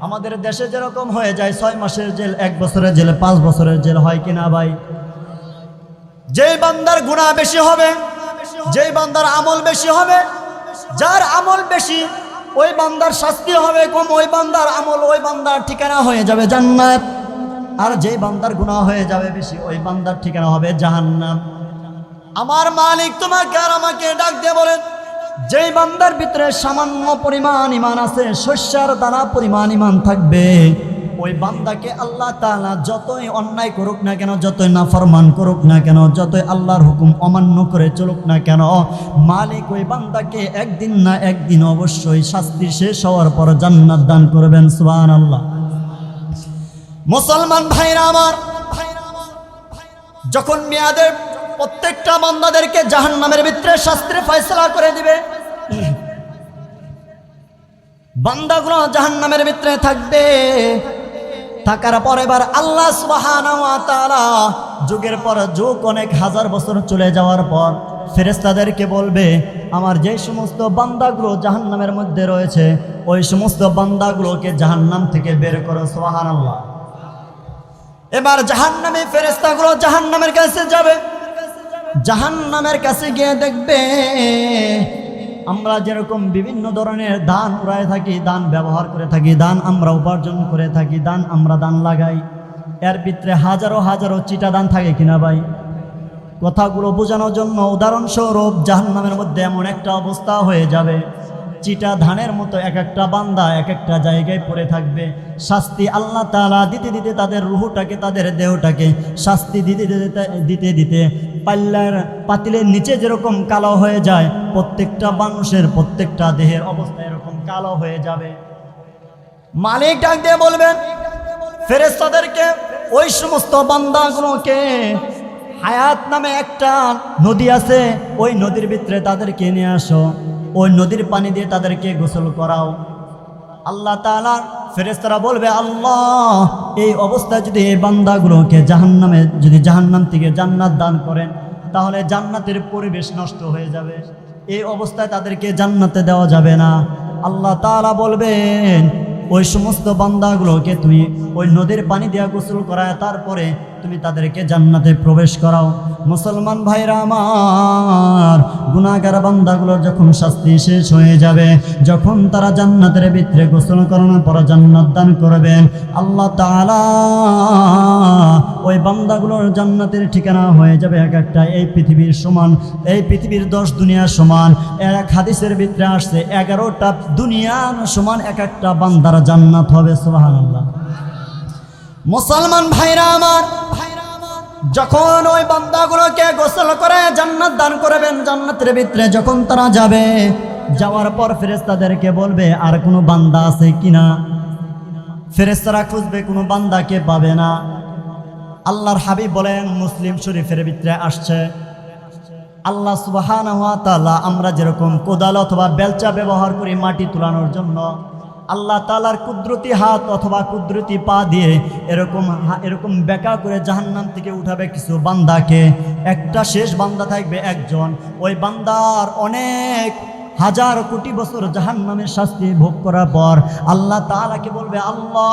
আমাদের দেশে যেরকম হয়ে যায় 6 মাসের জেল, 1 বছরের জেল, 5 বছরের জেল, হয় কিনা ভাই? যেই বান্দার গুনাহ বেশি হবে, যেই বান্দার আমল বেশি হবে, যার আমল বেশি ওই বান্দার শাস্তি হবে কম, ওই বান্দার আমল, ওই বান্দার ঠিকানা হয়ে যাবে জান্নাত। আর যেই বান্দার গুনাহ হয়ে যাবে বেশি, ওই বান্দার ঠিকানা হবে জাহান্নাম। আমার মালিক তোমাকে আর আমাকে ডাক দিয়ে বলেন, যেই বান্দার ভিতরে সামান্য পরিমাণ ঈমান আছে, শস্যের দানা পরিমাণ ঈমান থাকবে, ওই বান্দাকে আল্লাহ তাআলা যতই অন্যায় করুক না কেন, যতই নাফরমান করুক না কেন, যতই আল্লাহর হুকুম অমান্য করে চলুক না কেন, মালিক ওই বান্দাকে একদিন না একদিন অবশ্যই শাস্তি শেষ হওয়ার পর জান্নাত দান করবেন। সুবহানাল্লাহ। মুসলমান ভাইরা আমার, যখন মেয়াদের প্রত্যেকটা বান্দাদেরকে জাহান্নামের ভিতরে শাস্তির ফয়সালা করে দিবে, বান্দাগুলো জাহান্নামের ভিতরে থাকবে। থাকার পর এবার আল্লাহ সুবহানাহু ওয়া তাআলা যুগের পর যুগ, অনেক হাজার বছর চলে যাওয়ার পর ফেরেশতাদেরকে বলবে, আমার যে সমস্ত বান্দাগুলো জাহান্নামের মধ্যে রয়েছে, ওই সমস্ত বান্দাগুলোকে জাহান্নাম থেকে বের করো। সুবহানাল্লাহ। এবার জাহান্নামী ফেরেশতাগুলো জাহান্নামের কাছে যাবে। জাহান্নামের কাছে গিয়ে দেখবে, আমরা যেরকম বিভিন্ন ধরনের দান উড়ায় থাকি, দান ব্যবহার করে থাকি, দান আমরা উপার্জন করে থাকি, দান লাগাই, এর ভিতরে হাজারো হাজারো চিটা দান থাকে কিনা ভাই? কথাগুলো বোঝানোর জন্য উদাহরণস্বরূপ জাহান্নামের মধ্যে এমন একটা অবস্থা হয়ে যাবে, চিটা ধানের মতো এক একটা বান্দা এক একটা জায়গায় পড়ে থাকবে। শাস্তি আল্লাহ তাআলা দিতে দিতে তাদের রুহটাকে, তাদের দেহটাকে শাস্তি দিতে দিতে দিতে দিতে পাতিলের নিচে যেরকম কালো হয়ে যায়, প্রত্যেকটা মানুষের প্রত্যেকটা দেহের অবস্থা এরকম কালো হয়ে যাবে। মালিক ডাক দিয়ে বলবেন ফেরেশতাদেরকে, ওই সমস্ত বান্দাগুলোকে, হায়াত নামে একটা নদী আছে, ওই নদীর ভিতরে তাদেরকে নিয়ে আসো, ওই নদীর পানি দিয়ে তাদেরকে গোসল করাও। আল্লাহ তাআলা ফেরেশতারা বলবে, আল্লাহ এই অবস্থায় যদি এই বান্দাগুলোকে জাহান্নামে, যদি জাহান্নাম থেকে জান্নাত দান করেন, তাহলে জান্নাতের পরিবেশ নষ্ট হয়ে যাবে, এই অবস্থায় তাদেরকে জান্নাতে দেওয়া যাবে না। আল্লাহ তাআলা বলবেন, ওই সমস্ত বান্দাগুলোকে তুমি ওই নদীর পানি দিয়ে গোসল করায় তারপরে তুমি তাদেরকে জান্নাতে প্রবেশ করাও। মুসলমান ভাইরা আমার, গুনাহগার বান্দাগুলোর যখন শাস্তি শেষ হয়ে যাবে, যখন তারা জান্নাতের ভিতরে গোসল করানোর পর জান্নাত দান করবেন, আল্লাহ তাআলা ওই বান্দাগুলোর জান্নাতের ঠিকানা হয়ে যাবে এক একটা এই পৃথিবীর সমান, এই পৃথিবীর 10 দুনিয়ার সমান। এক হাদিসের ভিতরে আসছে 11টা দুনিয়ার সমান এক একটা বান্দার জান্নাত হবে। সুবহানাল্লাহ। মুসলমান ভাইরা আমার, যখন ওই বান্দাগুলোকে গোসল করে জান্নাত দান করবেন, জান্নাতের ভিতরে যখন তারা যাবে, যাওয়ার পর ফেরেশতাদেরকে বলবে আর কোনো বান্দা আছে কিনা। ফেরেশতারা খুঁজবে, কোনো বান্দাকে পাবে না। আল্লাহর হাবিব বলেন, মুসলিম শরীফের ভিতরে আসছে, আল্লাহ সুবহানাহু ওয়া তাআলা আমরা যেরকম কোদাল অথবা বেলচা ব্যবহার করি মাটি তোলানোর জন্য, আল্লাহ তাআলার কুদরতি হাত অথবা কুদরতি পা দিয়ে এরকম বেঁকা করে জাহান্নাম থেকে উঠাবে কিছু বান্দাকে। একটা শেষ বান্দা থাকবে একজন, ওই বান্দার অনেক হাজার কোটি বছর জাহান্নামের শাস্তি ভোগ করার পর আল্লাহ তাআলাকে বলবে, আল্লাহ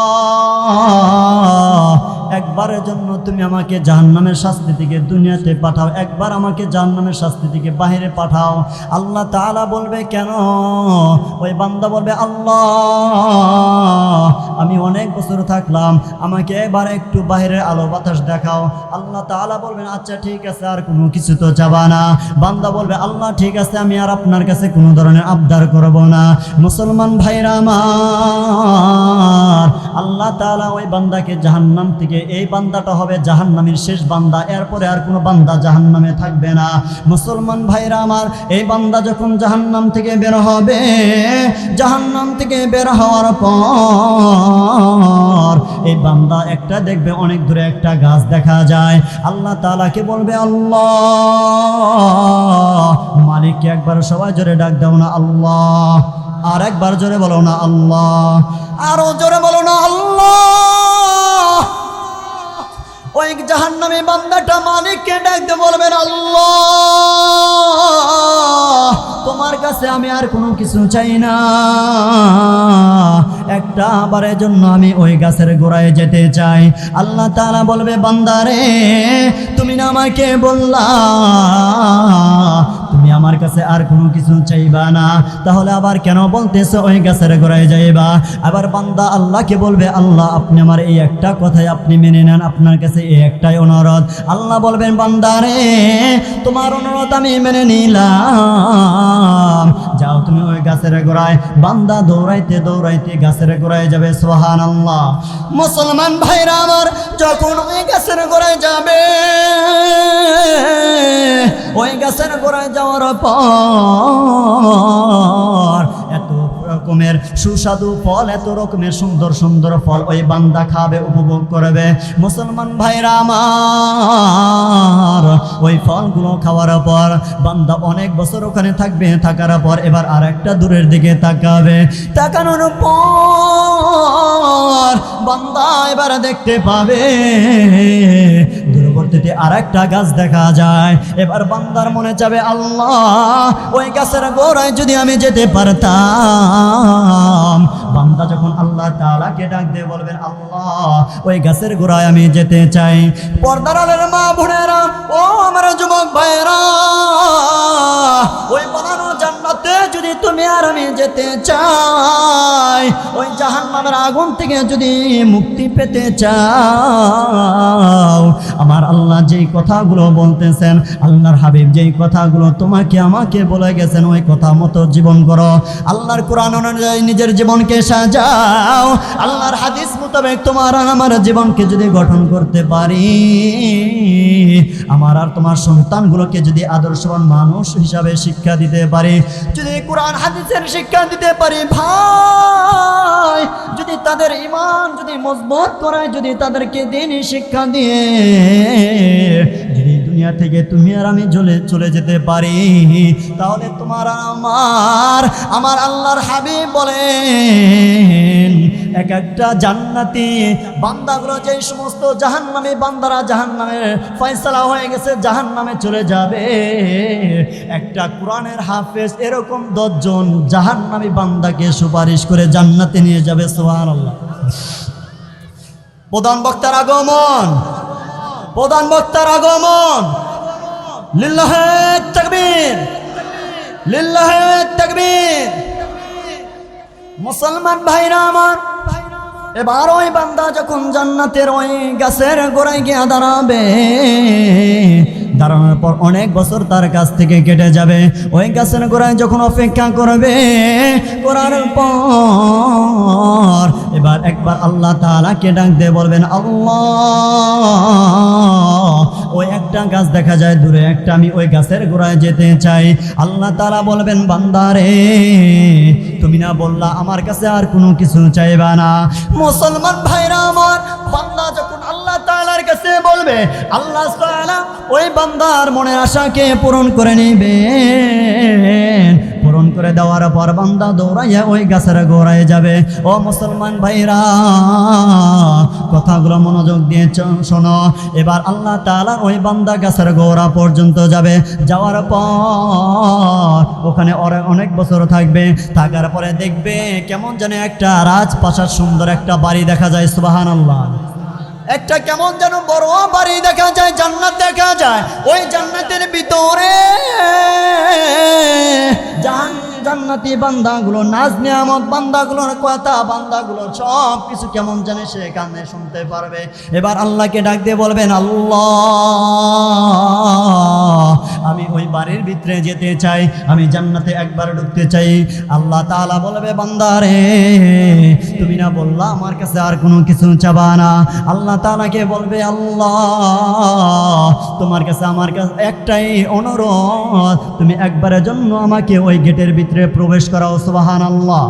একবারের জন্য তুমি আমাকে জাহান্নামের শাস্তি থেকে দুনিয়াতে পাঠাও, একবার আমাকে জাহান্নামের শাস্তি থেকে বাইরে পাঠাও। আল্লাহ তাআলা বলবে, কেন? ওই বান্দা বলবে, আল্লাহ আমি অনেক বছর থাকলাম, আমাকে এবার একটু বাইরের আলো বাতাস দেখাও। আল্লাহ তাআলা বলবেন, আচ্ছা ঠিক আছে, আর কোনো কিছু তো চাবা না। বান্দা বলবে, আল্লাহ ঠিক আছে, আমি আর আপনার কাছে কোনো ধরনের আবদার করব না। মুসলমান ভাইরা আমার, আল্লাহ তাআলা ওই বান্দাকে জাহান্নাম থেকে, এই বান্দাটা হবে জাহান্নামের শেষ বান্দা, এরপরে আর কোনো বান্দা জাহান্নামে থাকবে না। মুসলমান ভাইরা আমার, এই বান্দা যখন জাহান্নাম থেকে বের হবে, জাহান্নাম থেকে বের হওয়ার পর এই বান্দা একটা দেখবে অনেক দূরে একটা গাছ দেখা যায়। আল্লাহ তাআলাকে বলবে, আল্লাহ মালিককে একবার সবাই জোরে ডাক দাও না আল্লাহ, আর একবার জোরে বলো না আল্লাহ, আরো জোরে বলো না আল্লাহ। ওই জাহান্নামী বান্দাটা মালিককে ডাক দিয়ে বলবেন, আল্লাহ তোমার কাছে আমি আর কোনো কিছু চাই না, একটা বারের জন্য আমি ওই গাছের গোড়ায় যেতে চাই। আল্লাহ তাআলা বলবে, বান্দারে তুমি না আমাকে বললা তুমি আমার কাছে আর কোনো কিছু চাইবা না, তাহলে আবার কেন বলতেছো ওই গাছের গোড়ায় যাইবা? আবার বান্দা আল্লাহকে বলবে, আল্লাহ আপনি আমার এই একটা কথাই আপনি মেনে নেন, আপনার কাছে এই একটাই অনুরোধ। আল্লাহ বলবেন, বান্দারে তোমার অনুরোধ আমি মেনে নিলাম, যাও তুমি ওই গাছের গোড়ায়। বান্দা দৌড়াইতে দৌড়াইতে গাছের গোড়ায় যাবে। সুবহানাল্লাহ। মুসলমান ভাইরা আমার, যখন ওই গাছের গোড়ায় যাবে, ওই গাছের গোড়ায় যাওয়ার পর এত রকমের সুস্বাদু ফল, এত রকমের সুন্দর সুন্দর ফল ওই বান্দা খাবে, উপভোগ করবে। মুসলমান ভাইরা আমার, ওই ফলগুলো খাওয়ার পর বান্দা অনেক বছর ওখানে থাকবে, থাকার পর এবার আর একটা দূরের দিকে তাকাবে। তাকানোর পর বান্দা এবার দেখতে পাবে দূরবর্তীতে আর একটা গাছ দেখা যায়। এবার বান্দার মনে যাবে, আল্লাহ ওই গাছের গোড়ায় যদি আমি যেতে পারতাম। বান্দা যখন আল্লাহ তাআলাকে ডাক দিয়ে বলবেন, আল্লাহ ওই গাছের গোড়ায় আমি যেতে চাই। পর্দার আড়ালের মা বোনেরা, ও আমার যুবক ভাইরা, ওই বানানো জান্নাতে যদি যদি তুমি আর আমি যেতে চাই, ওই জাহান্নামের আগুন থেকে যদি মুক্তি পেতে চাও, আমার আল্লাহ যেই কথাগুলো বলতেছেন, আল্লাহর হাবিব যেই কথাগুলো তোমাকে আমাকে বলে গেছেন, ওই কথা মতো জীবন করো। আল্লাহর কোরআন অনুযায়ী নিজের জীবনকে সাজাও। আল্লাহর হাদিস মোতাবেক তোমার আর আমার জীবনকে যদি গঠন করতে পারি, আমার আর তোমার সন্তানগুলোকে যদি আদর্শবান মানুষ হিসাবে শিক্ষা দিতে পারি, যদি কোরআন হাদিসের শিক্ষা দিতে পারি ভাই, যদি তাদের ঈমান যদি মজবুত করায়, যদি তাদেরকে দ্বীনি শিক্ষা দিয়ে যদি দুনিয়া থেকে তুমি আর আমি চলে যেতে পারি, তাহলে তোমার আর আমার আল্লাহর হাবিব বলেন এক একটা জান্নাতি বান্দাগুলো, যে সমস্ত জাহান্নামী বান্দারা জাহান্নামের ফয়সালা হয়ে গেছে, জাহান্নামে চলে যাবে, একটা কোরআনের হাফেজ এরকম 10 জন জাহান্নামী বান্দাকে সুপারিশ করে জান্নাতে নিয়ে যাবে। সুবহানাল্লাহ। প্রধান বক্তার আগমন, প্রধান বক্তার আগমন। লিল্লাহে তাকবীর, লিল্লাহে তাকবীর। মুসলমান ভাইরা আমার, এবার ওই বান্দা যখন জান্নাতের ওই গাছের গোড়ায় গিয়ে দাঁড়াবে, দাঁড়ানোর পর অনেক বছর তার কাছ থেকে কেটে যাবে। ওই গাছের গোড়ায় যখন অপেক্ষা করবে, করার পর এবার একবার আল্লাহ তাআলাকে ডাক দিয়ে বলবেন, আল্লাহ ওই একটা গাছ দেখা যায় দূরে, একটা আমি ওই গাছের গোড়ায় যেতে চাই। আল্লাহ তাআলা বলবেন, বান্দারে তুমি না বললা আমার কাছে আর কোনো কিছু চাইবা না? মুসলমান ভাইরা আমার, বান্দা যখন আল্লাহ তাআলার কাছে বলবে, আল্লাহ তাআলা ওই বান্দার মনের আশাকে পূরণ করে নেবেন। পূরণ করে দেওয়ার পর বান্দা দৌড়াইয়া ওই গাছের গোড়ায় যাবে। ও মুসলমান ভাইরা, কথাগুলো মনোযোগ দিয়ে শোনো। এবার আল্লাহ তাআলা ওই বান্দা গাছের গোড়া পর্যন্ত যাবে। যাওয়ার পর ওখানে অনেক বছর থাকবে। থাকার পরে দেখবে কেমন যেন একটা রাজপ্রাসাদ, সুন্দর একটা বাড়ি দেখা যায়। সুবহানাল্লাহ। একটা কেমন যেন বড় বাড়ি দেখা যায়, জান্নাত দেখা যায়। ওই জান্নাতের ভিতরে জান্নাতি বান্দাগুলো, নাজ নিয়ামত বান্দাগুলোর কথা, বান্দাগুলো সব কিছু কেমন জানে সে কানে শুনতে পারবে। এবার আল্লাহকে ডাক দিয়ে বলবেন, আল্লাহ আমি ওই বাড়ির ভিতরে যেতে চাই, আমি জান্নাতে একবার ঢুকতে চাই। আল্লাহ তাআলা বলবে, বান্দারে তুমি না বললা আমার কাছে আর কোনো কিছু চাবা না? আল্লাহ তাআলাকে বলবে, আল্লাহ তোমার কাছে আমার কাছে একটাই অনুরোধ, তুমি একবারের জন্য আমাকে ওই গেটের ভিতরে প্রবেশ করাও। সুবহানাল্লাহ।